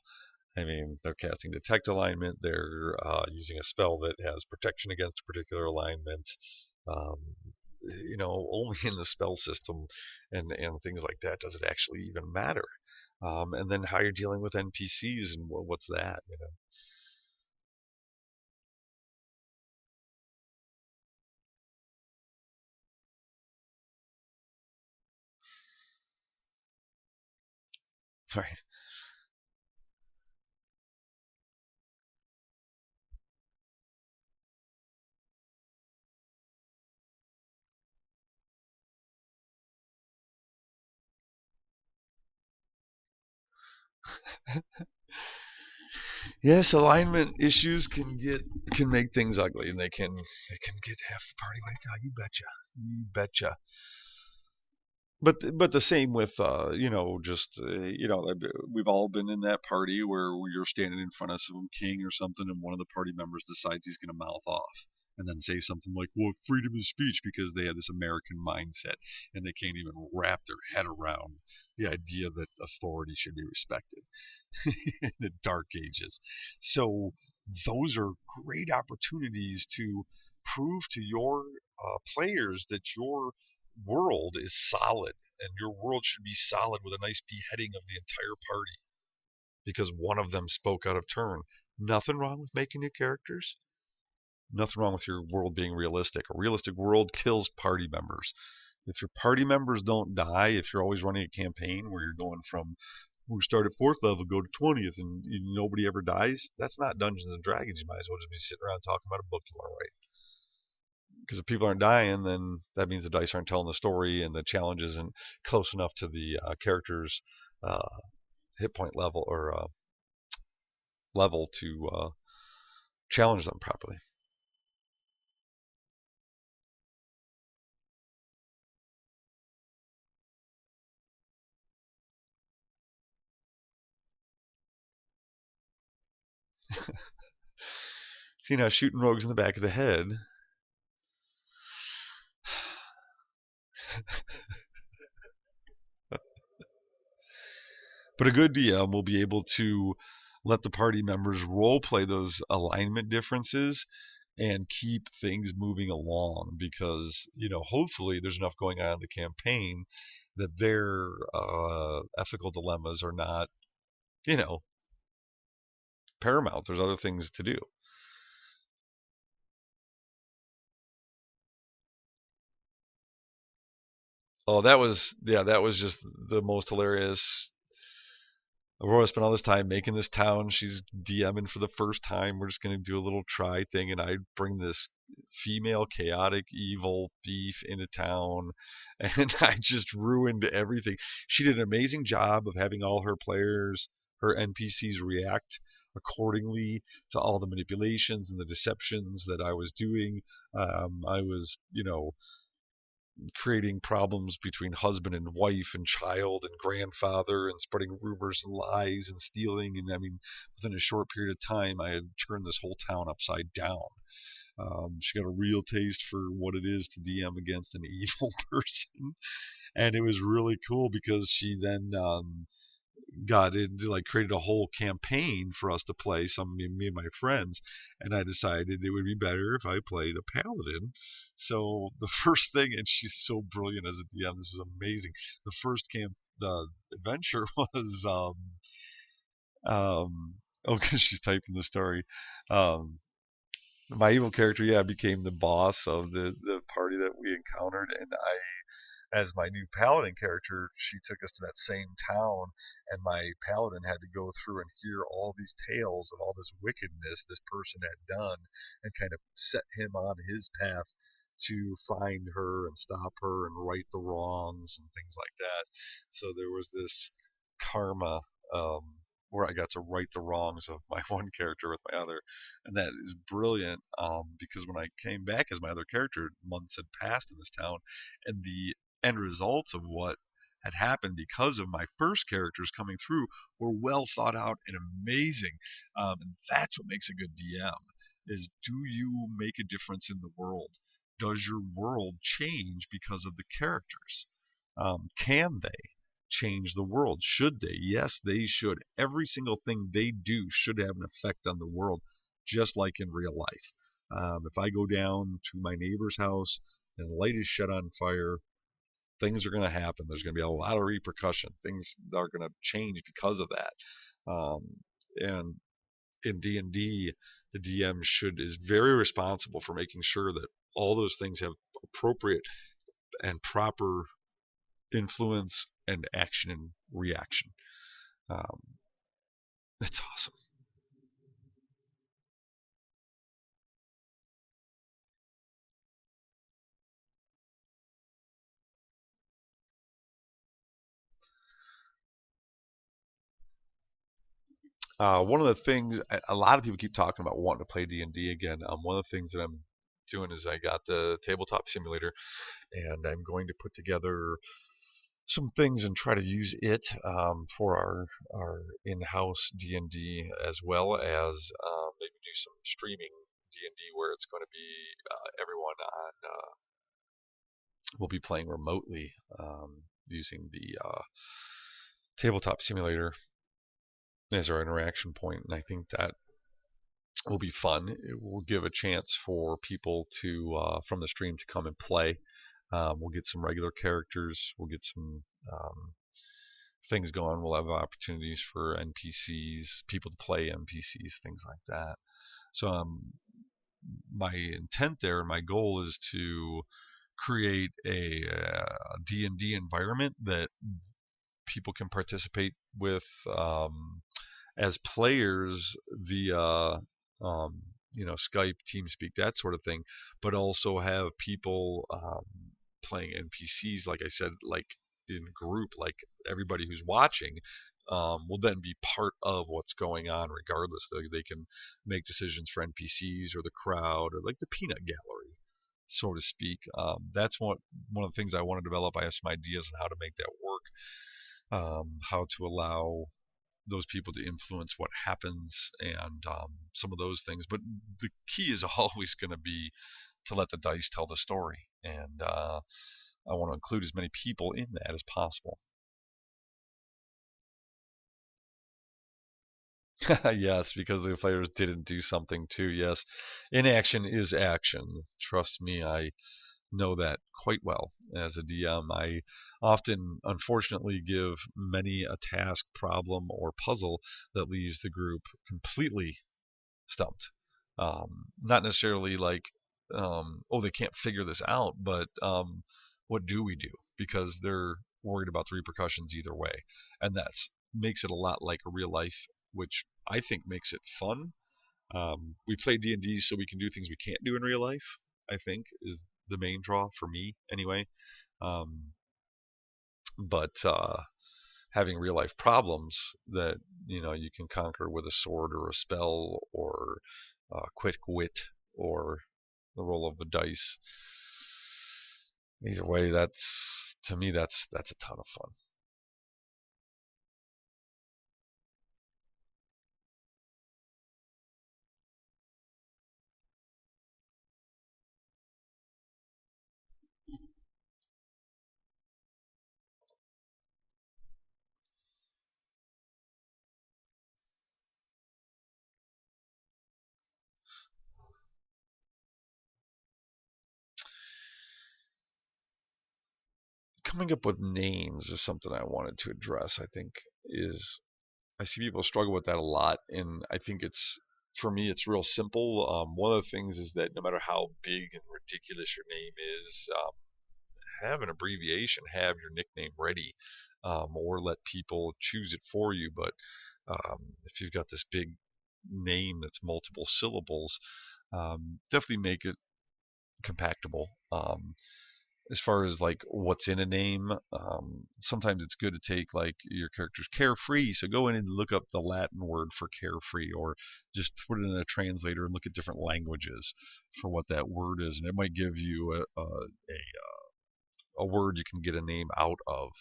I mean, they're casting Detect Alignment, they're using a spell that has protection against a particular alignment. Um, only in the spell system and things like that does it actually even matter. And then how you're dealing with NPCs and what's that. Right. Yes, alignment issues can make things ugly, and they can get half the party wiped out. You betcha. But the same with just we've all been in that party where you're standing in front of some king or something, and one of the party members decides he's going to mouth off and then say something like, well, freedom of speech, because they have this American mindset and they can't even wrap their head around the idea that authority should be respected in the dark ages. So those are great opportunities to prove to your players that your world is solid, and your world should be solid with a nice beheading of the entire party because one of them spoke out of turn. Nothing wrong with making new characters. Nothing wrong with your world being realistic. A realistic world kills party members. If your party members don't die, if you're always running a campaign where you're going from we start at 4th level, go to 20th, and nobody ever dies, that's not Dungeons and Dragons. You might as well just be sitting around talking about a book you want to write. Because if people aren't dying, then that means the dice aren't telling the story, and the challenge isn't close enough to the character's uh, hit point level or level to challenge them properly. See, now shooting rogues in the back of the head. But a good DM will be able to let the party members role play those alignment differences and keep things moving along because, hopefully there's enough going on in the campaign that their ethical dilemmas are not, you know, paramount. There's other things to do. Oh, that was just the most hilarious. Aurora spent all this time making this town. She's DMing for the first time. We're just going to do a little try thing. And I bring this female, chaotic, evil thief into town. And I just ruined everything. She did an amazing job of having all her players, her NPCs, react accordingly to all the manipulations and the deceptions that I was doing. I was, creating problems between husband and wife and child and grandfather and spreading rumors and lies and stealing. And I mean, within a short period of time, I had turned this whole town upside down. She got a real taste for what it is to DM against an evil person. And it was really cool because she then got it, like created a whole campaign for us to play, me and my friends, and I decided it would be better if I played a paladin. So the first thing, and she's so brilliant as a DM, this was amazing. The adventure was oh, because she's typing the story. Um, my evil character, yeah, became the boss of the party that we encountered, and as my new paladin character, she took us to that same town, and my paladin had to go through and hear all these tales of all this wickedness this person had done, and kind of set him on his path to find her and stop her and right the wrongs and things like that. So there was this karma um, where I got to right the wrongs of my one character with my other, and that is brilliant because when I came back as my other character, months had passed in this town, and the end results of what had happened because of my first characters coming through were well thought out and amazing. And that's what makes a good DM is, do you make a difference in the world? Does your world change because of the characters? Can they change the world? Should they? Yes, they should. Every single thing they do should have an effect on the world, just like in real life. If I go down to my neighbor's house and the light is shut on fire, things are going to happen. There's going to be a lot of repercussion. Things are going to change because of that. And in D&D, the DM is very responsible for making sure that all those things have appropriate and proper influence and action and reaction. Um, it's awesome. One of the things a lot of people keep talking about wanting to play D&D again. One of the things that I'm doing is I got the tabletop simulator, and I'm going to put together some things and try to use it for our in-house D&D, as well as maybe do some streaming D&D where it's going to be everyone on will be playing remotely using the tabletop simulator as our interaction point. And I think that will be fun. It will give a chance for people to from the stream to come and play. We'll get some regular characters. We'll get some things going. We'll have opportunities for NPCs, people to play NPCs, things like that. So my intent there, my goal is to create a D&D environment that people can participate with as players via Skype, TeamSpeak, that sort of thing, but also have people playing NPCs, like I said, like in group, like everybody who's watching will then be part of what's going on regardless. They can make decisions for NPCs or the crowd or like the peanut gallery, so to speak. That's one of the things I want to develop. I have some ideas on how to make that work, how to allow those people to influence what happens, and some of those things. But the key is always going to be to let the dice tell the story, and I want to include as many people in that as possible. Yes, because the players didn't do something too. Yes, inaction is action. Trust me, I know that quite well as a DM. I often, unfortunately, give many a task, problem, or puzzle that leaves the group completely stumped. Not necessarily like, oh, they can't figure this out, but what do we do? Because they're worried about the repercussions either way, and that's makes it a lot like a real life, which I think makes it fun. We play D&D so we can do things we can't do in real life, I think, is the main draw for me anyway. Um, but having real life problems that you can conquer with a sword or a spell or quick wit or the roll of the dice. Either way, that's to me that's a ton of fun. Coming up with names is something I wanted to address. I think is I see people struggle with that a lot, and I think it's for me it's real simple. One of the things is that no matter how big and ridiculous your name is, have an abbreviation, have your nickname ready, or let people choose it for you. But if you've got this big name that's multiple syllables, definitely make it compactable. As far as like what's in a name, sometimes it's good to take like your character's carefree. So go in and look up the Latin word for carefree, or just put it in a translator and look at different languages for what that word is, and it might give you a word you can get a name out of.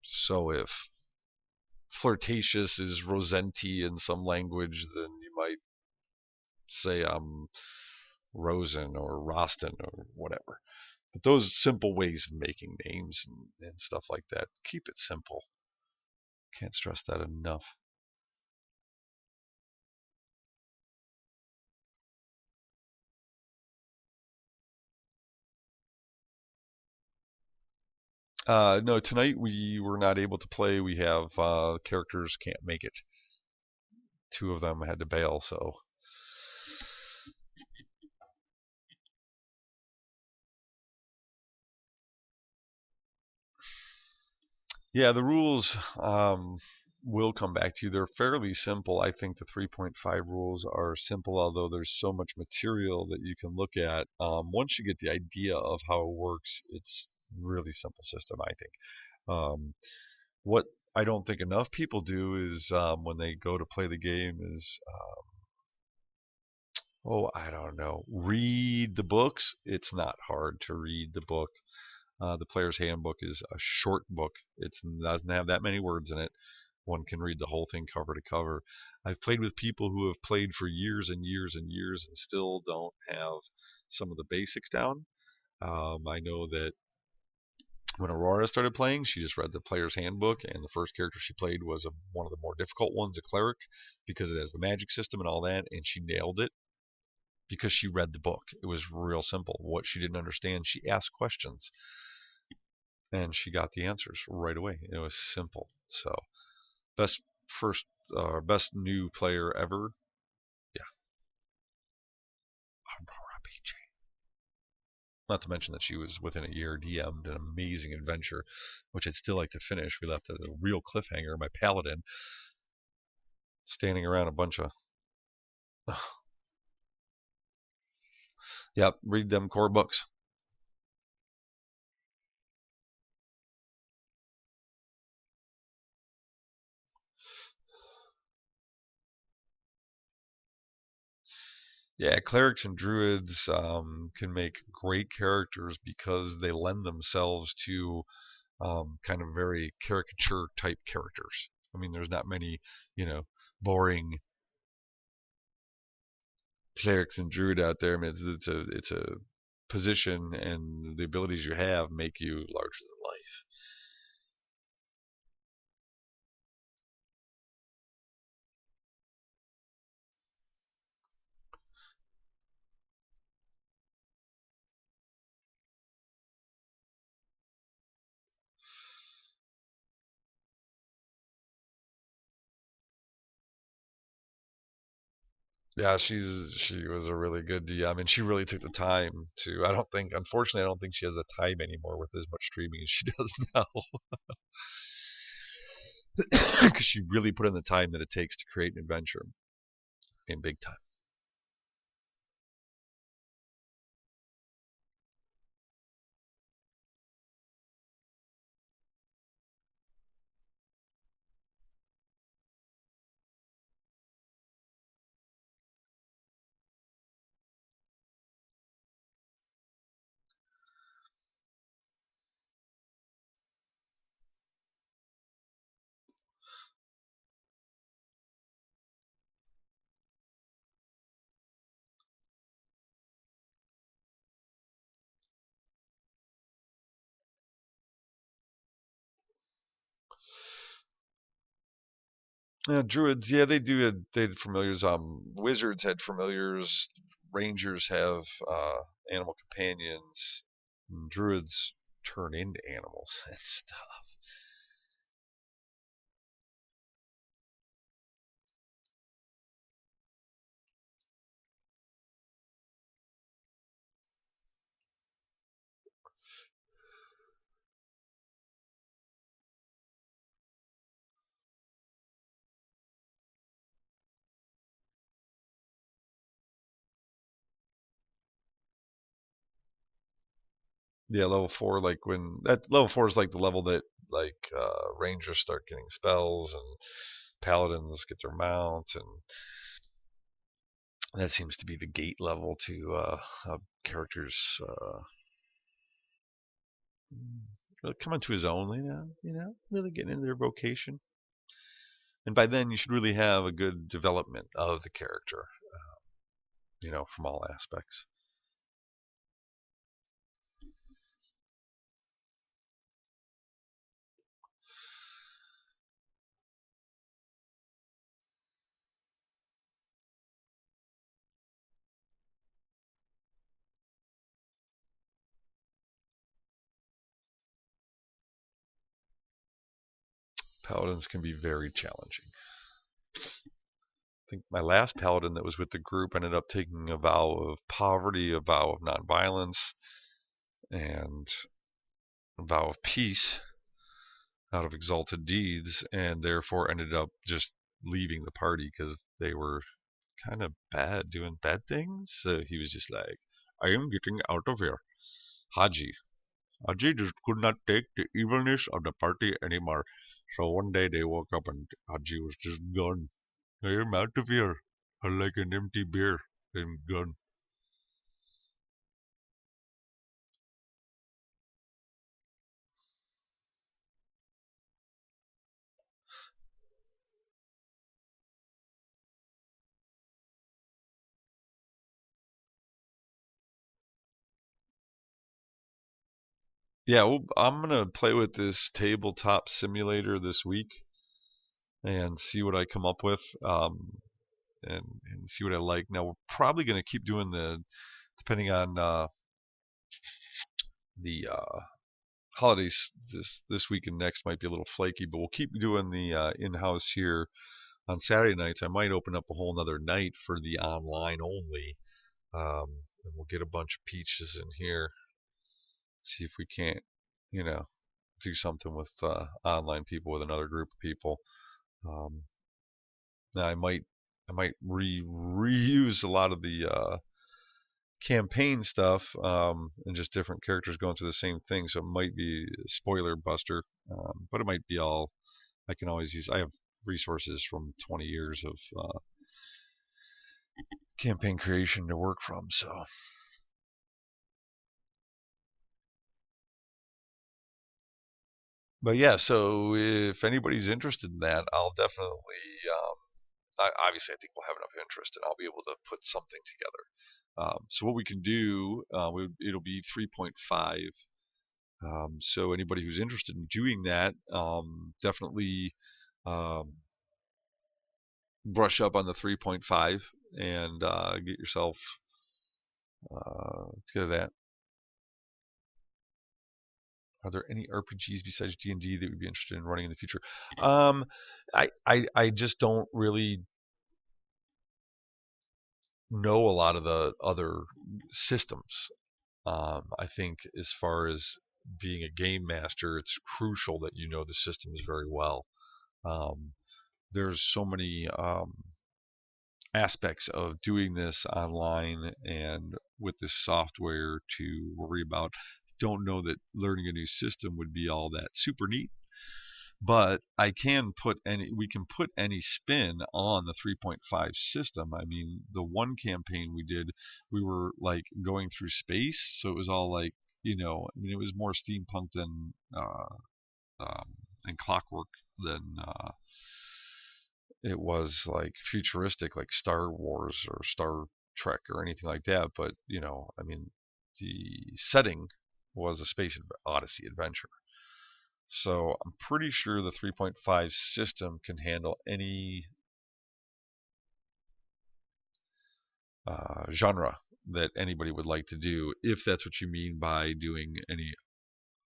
So if flirtatious is Rosenti in some language, then you might say Rosen or Rostin or whatever. But those simple ways of making names and stuff like that, keep it simple. Can't stress that enough. No, tonight we were not able to play. We have characters can't make it. Two of them had to bail, so yeah, the rules will come back to you. They're fairly simple. I think the 3.5 rules are simple, although there's so much material that you can look at. Once you get the idea of how it works, it's really simple system, I think. What I don't think enough people do is when they go to play the game is, oh, I don't know, read the books. It's not hard to read the book. The player's handbook is a short book. It doesn't have that many words in it. One can read the whole thing cover to cover. I've played with people who have played for years and years and years and still don't have some of the basics down. I know that When Aurora started playing, she just read the player's handbook, and the first character she played was one of the more difficult ones, a cleric, because it has the magic system and all that, and she nailed it because she read the book. It was real simple. What she didn't understand, she asked questions, and she got the answers right away. It was simple. So, best first, best new player ever. Yeah, Aurora BJ. Not to mention that she was within a year DM'd an amazing adventure, which I'd still like to finish. We left at a real cliffhanger. My paladin standing around a bunch of. Yep, read them core books. Yeah, clerics and druids can make great characters because they lend themselves to kind of very caricature type characters. I mean, there's not many, boring clerics and druid out there. I mean, it's a position, and the abilities you have make you larger than life. Yeah, she was a really good DM, and she really took the time to. Unfortunately, I don't think she has the time anymore with as much streaming as she does now, because she really put in the time that it takes to create an adventure in big time. Yeah, druids, yeah, they do. They had familiars. Wizards had familiars. Rangers have animal companions. And druids turn into animals and stuff. Yeah, level four, like when that level four is like the level that rangers start getting spells and paladins get their mount, and that seems to be the gate level to characters really coming to his own, really getting into their vocation. And by then, you should really have a good development of the character, from all aspects. Paladins can be very challenging. I think my last paladin that was with the group ended up taking a vow of poverty, a vow of nonviolence, and a vow of peace out of exalted deeds, and therefore ended up just leaving the party because they were kind of bad, doing bad things. So he was just like, I am getting out of here. Haji. Haji just could not take the evilness of the party anymore. So one day they woke up and Haji was just gone. I am out of here. I like an empty beer. I'm gone. Yeah, well, I'm gonna play with this tabletop simulator this week and see what I come up with, and see what I like. Now we're probably gonna keep doing depending on the holidays this week and next might be a little flaky, but we'll keep doing the in-house here on Saturday nights. I might open up a whole nother night for the online only, and we'll get a bunch of peaches in here. See if we can't, you know, do something with online people with another group of people. Um, now I might reuse a lot of the campaign stuff, and just different characters going through the same thing. So it might be spoiler buster, but it might be all I can always use. I have resources from 20 years of campaign creation to work from. So, but yeah, so if anybody's interested in that, I'll definitely. Obviously, I think we'll have enough interest, and I'll be able to put something together. So what we can do, it'll be 3.5. So anybody who's interested in doing that, definitely um, brush up on the 3.5 and get yourself. Let's go to that. Are there any RPGs besides D&D that would be interested in running in the future? Um, I just don't really know a lot of the other systems. I think as far as being a game master, it's crucial that you know the systems very well. Um, there's so many aspects of doing this online and with this software to worry about. Don't know that learning a new system would be all that super neat, but we can put any spin on the 3.5 system. I mean, the one campaign we did, we were like going through space, so it was all like, I mean, it was more steampunk and clockwork than it was like futuristic, like Star Wars or Star Trek or anything like that. But I mean, the setting was a space odyssey adventure. So I'm pretty sure the 3.5 system can handle any genre that anybody would like to do, if that's what you mean by doing any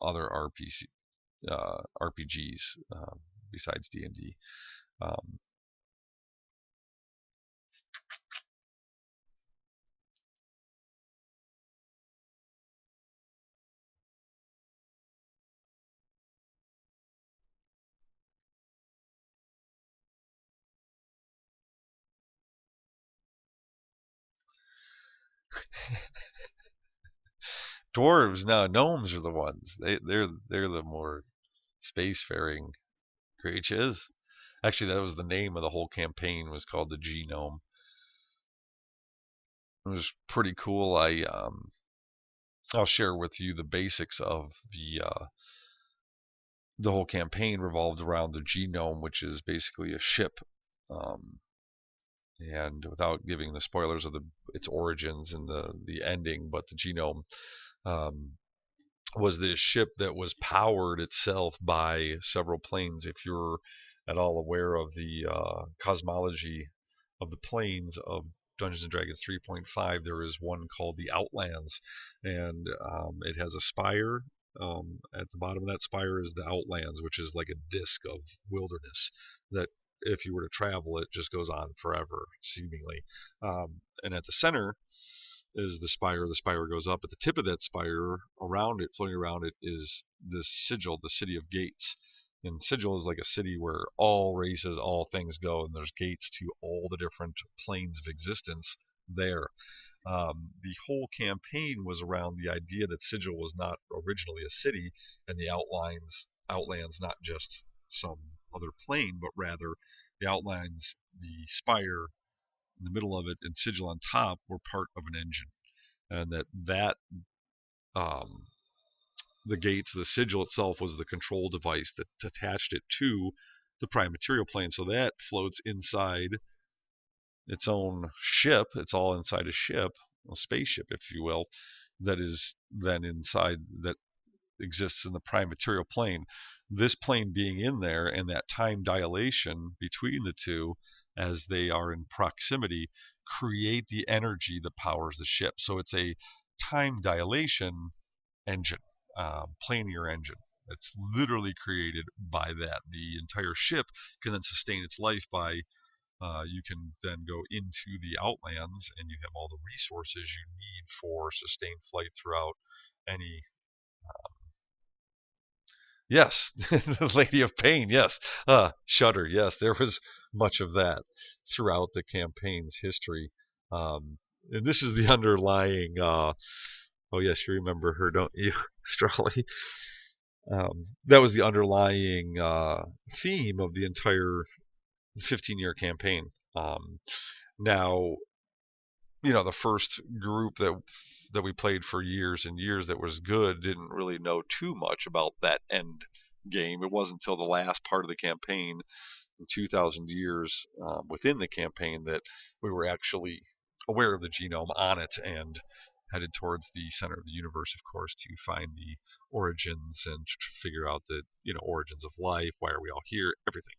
other RPGs besides D&D. Um, Dwarves, no, gnomes are the ones. They're the more spacefaring creatures. Actually, that was the name of the whole campaign. Was called the Genome. It was pretty cool. I'll share with you the basics of the whole campaign revolved around the Genome, which is basically a ship. Um, and without giving the spoilers of its origins and the ending, but the Genome um, was this ship that was powered itself by several planes. If you're at all aware of the cosmology of the planes of Dungeons and Dragons 3.5, there is one called the Outlands, and it has a spire. At the bottom of that spire is the Outlands, which is like a disk of wilderness that, if you were to travel, it just goes on forever, seemingly. And at the center is the spire. The spire goes up. At the tip of that spire, around it, floating around it, is this sigil, the city of gates. And sigil is like a city where all races, all things go, and there's gates to all the different planes of existence there. The whole campaign was around the idea that sigil was not originally a city, and the outlands not just some other plane, but rather the outlines, the spire in the middle of it, and sigil on top were part of an engine, and that um, the gates, the sigil itself was the control device that attached it to the prime material plane. So that floats inside its own ship. It's all inside a ship, a spaceship, if you will, that is then inside that. exists in the prime material plane. This plane being in there and that time dilation between the two as they are in proximity create the energy that powers the ship. So it's a time dilation engine, planar engine. It's literally created by that. The entire ship can then sustain its life by you can then go into the outlands and you have all the resources you need for sustained flight throughout any. Yes, the Lady of Pain. Yes, Shudder. Yes, there was much of that throughout the campaign's history. And this is the underlying. Oh yes, you remember her, don't you, Strawley? That was the underlying theme of the entire 15-year campaign. Now, the first group that we played for years and years that was good didn't really know too much about that end game. It wasn't until the last part of the campaign, the 2,000 years within the campaign, that we were actually aware of the genome on it and headed towards the center of the universe, of course, to find the origins and to figure out the origins of life. Why are we all here? Everything.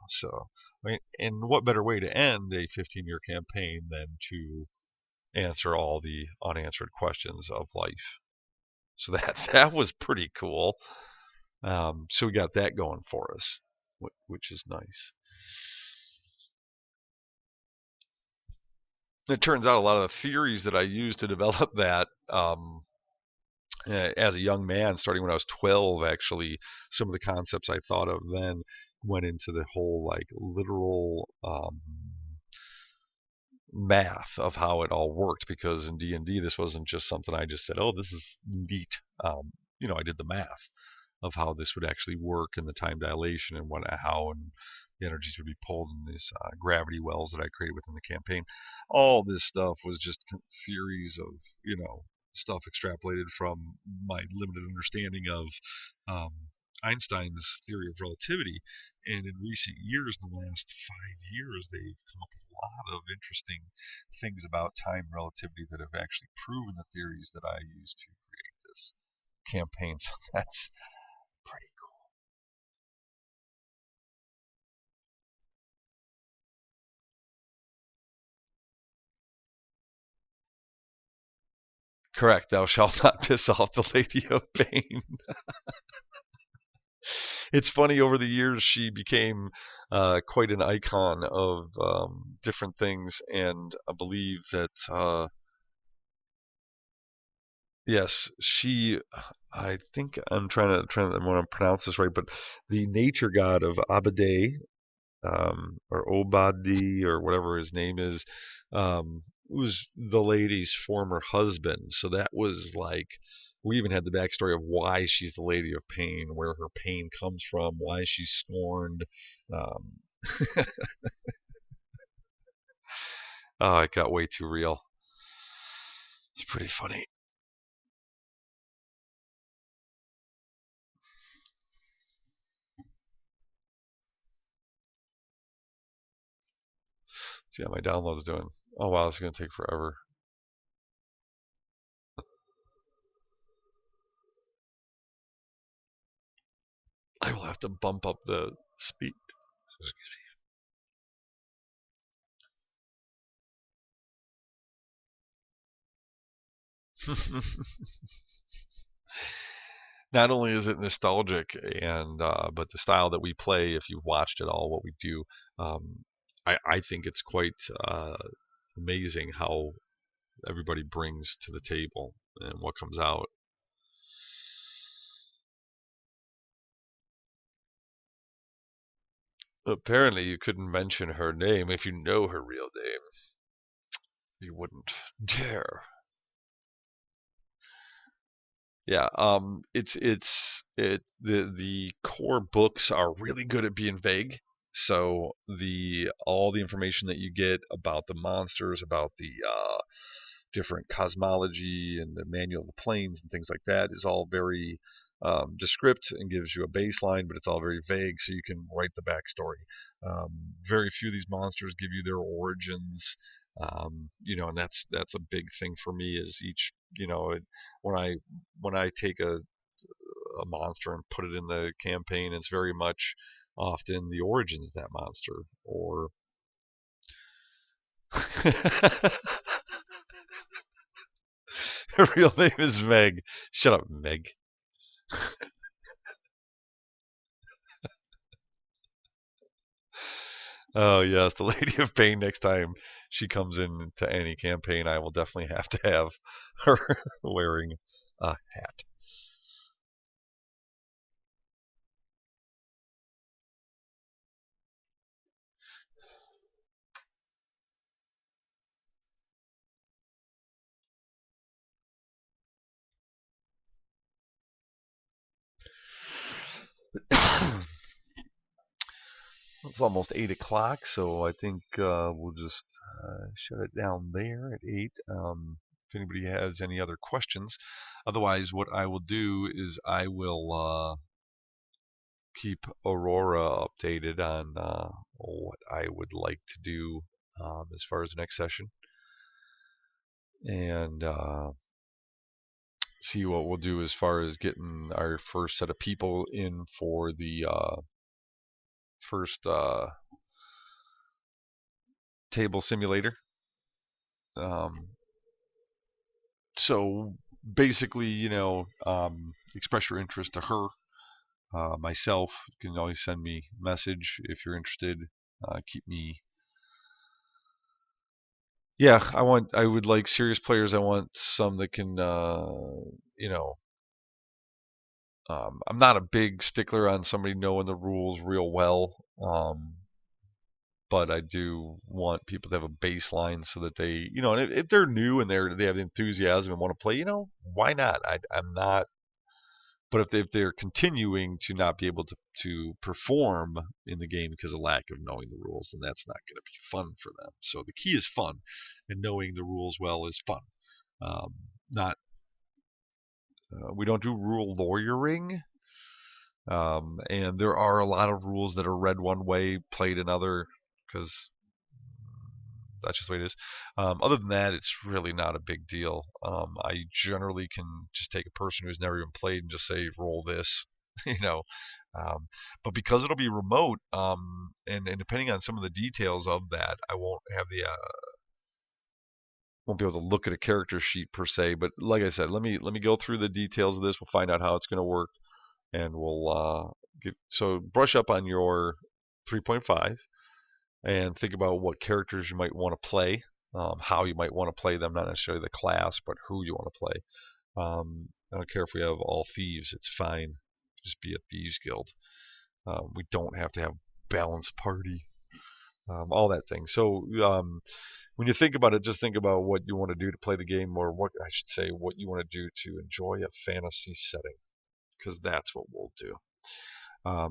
So I mean, and what better way to end a 15-year campaign than to answer all the unanswered questions of life? So that was pretty cool. So we got that going for us, which is nice. It turns out a lot of the theories that I used to develop that as a young man, starting when I was 12, actually, some of the concepts I thought of then went into the whole like literal math of how it all worked, because in D&D this wasn't just something I just said, oh, this is neat. I did the math of how this would actually work and the time dilation and how and the energies would be pulled in these gravity wells that I created within the campaign. All this stuff was just theories of stuff extrapolated from my limited understanding of Einstein's theory of relativity. And in recent years, in the last 5 years, they've come up with a lot of interesting things about time relativity that have actually proven the theories that I used to create this campaign. So that's pretty cool. Correct. Thou shalt not piss off the Lady of Pain. It's funny, over the years she became quite an icon of different things, and I believe that yes, I think I'm I want to pronounce this right, but the nature god of Abade, or Obadi, or whatever his name is, was the lady's former husband. So that was like, we even had the backstory of why she's the Lady of Pain, where her pain comes from, why she's scorned. Um, oh, it got way too real. It's pretty funny. See how my download's doing. Oh wow, this is gonna take forever. I will have to bump up the speed. Not only is it nostalgic, and but the style that we play, if you've watched it all, what we do, I think it's quite amazing how everybody brings to the table and what comes out. Apparently, you couldn't mention her name. If you know her real name, you wouldn't dare. Yeah, the core books are really good at being vague. So the all the information that you get about the monsters, about the different cosmology and the manual of the planes and things like that, is all very descript and gives you a baseline, but it's all very vague, so you can write the backstory. Very few of these monsters give you their origins, and that's a big thing for me. Is each, when I take a monster and put it in the campaign. It's very much often the origins of that monster, or her real name is Meg. Shut up, Meg. Oh yes, the Lady of Pain. Next time she comes into any campaign, I will definitely have to have her wearing a hat. It's almost 8 o'clock, so I think we'll just shut it down there at 8. If anybody has any other questions, otherwise, what I will do is I will keep Aurora updated on what I would like to do as far as the next session, and see what we'll do as far as getting our first set of people in for the first table simulator. Um, so basically, express your interest to her. Myself, you can always send me a message if you're interested. Keep me. Yeah, I would like serious players. I want some that can, you know, I'm not a big stickler on somebody knowing the rules real well. But I do want people to have a baseline so that they, and if they're new and they have enthusiasm and want to play, why not? I'm not. But if they're continuing to not be able to perform in the game because of lack of knowing the rules, then that's not going to be fun for them. So the key is fun, and knowing the rules well is fun. Not We don't do rule lawyering, and there are a lot of rules that are read one way, played another, because that's just the way it is. Other than that, it's really not a big deal. I generally can just take a person who's never even played and just say, roll this, you know. Um, but because it'll be remote, and depending on some of the details of that, I won't be able to look at a character sheet per se. But like I said, let me go through the details of this. We'll find out how it's going to work, and we'll brush up on your 3.5 and think about what characters you might want to play, how you might want to play them, not necessarily the class, but who you want to play. I don't care if we have all thieves; it's fine. Just be a thieves guild. We don't have to have balanced party, all that thing. So when you think about it, just think about what you want to do to play the game, or what I should say, what you want to do to enjoy a fantasy setting, because that's what we'll do.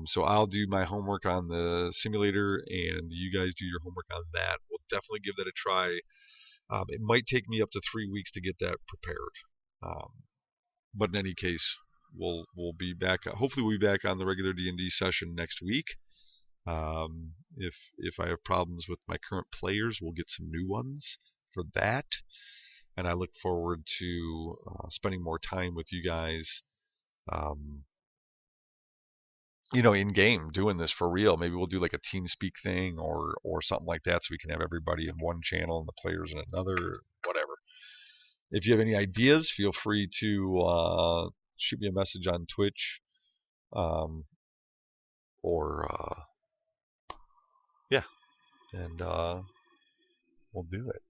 So I'll do my homework on the simulator, and you guys do your homework on that. We'll definitely give that a try. It might take me up to 3 weeks to get that prepared, um, but in any case, we'll be back. Hopefully, we'll be back on the regular D&D session next week. If I have problems with my current players, we'll get some new ones for that, and I look forward to spending more time with you guys. Um, in game doing this for real. Maybe we'll do like a team speak thing or something like that, so we can have everybody in one channel and the players in another, whatever. If you have any ideas, feel free to shoot me a message on Twitch, um, or yeah, and we'll do it.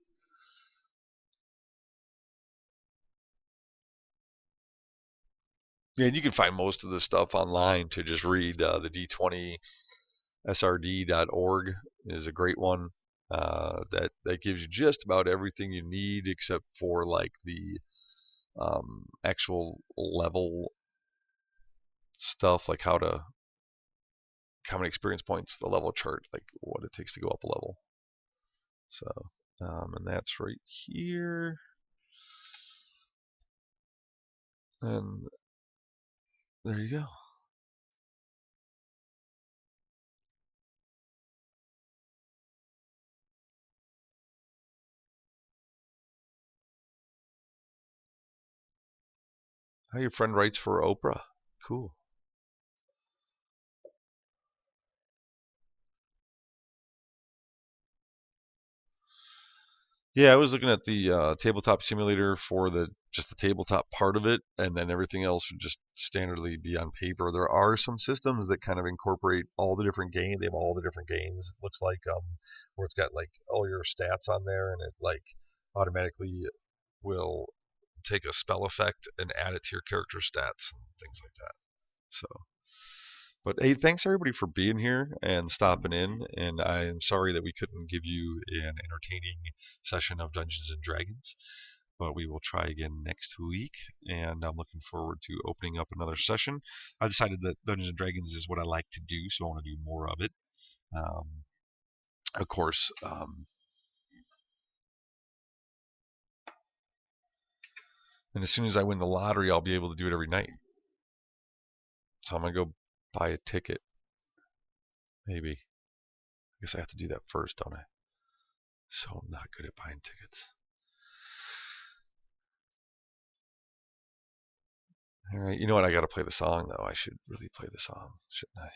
Yeah, and you can find most of the stuff online to just read. The d20srd.org is a great one. That gives you just about everything you need except for like the actual level stuff, like how many experience points, the level chart, like what it takes to go up a level. So, and that's right here. And there you go. How your friend writes for Oprah. Cool. Yeah, I was looking at the tabletop simulator for just the tabletop part of it, and then everything else would just standardly be on paper. There are some systems that kind of incorporate all the different games. They have all the different games. It looks like where it's got like all your stats on there, and it like automatically will take a spell effect and add it to your character stats and things like that. So, but hey, thanks everybody for being here and stopping in. And I am sorry that we couldn't give you an entertaining session of Dungeons and Dragons, but we will try again next week. And I'm looking forward to opening up another session. I decided that Dungeons and Dragons is what I like to do, so I want to do more of it. Um, of course, and as soon as I win the lottery, I'll be able to do it every night. So I'm gonna go buy a ticket. Maybe. I guess I have to do that first, don't I? So I'm not good at buying tickets. All right, you know what? I got to play the song though. I should really play the song, shouldn't I?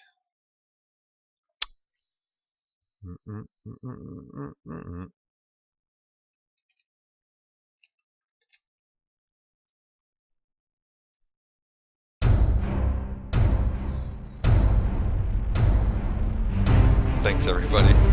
Thanks, everybody.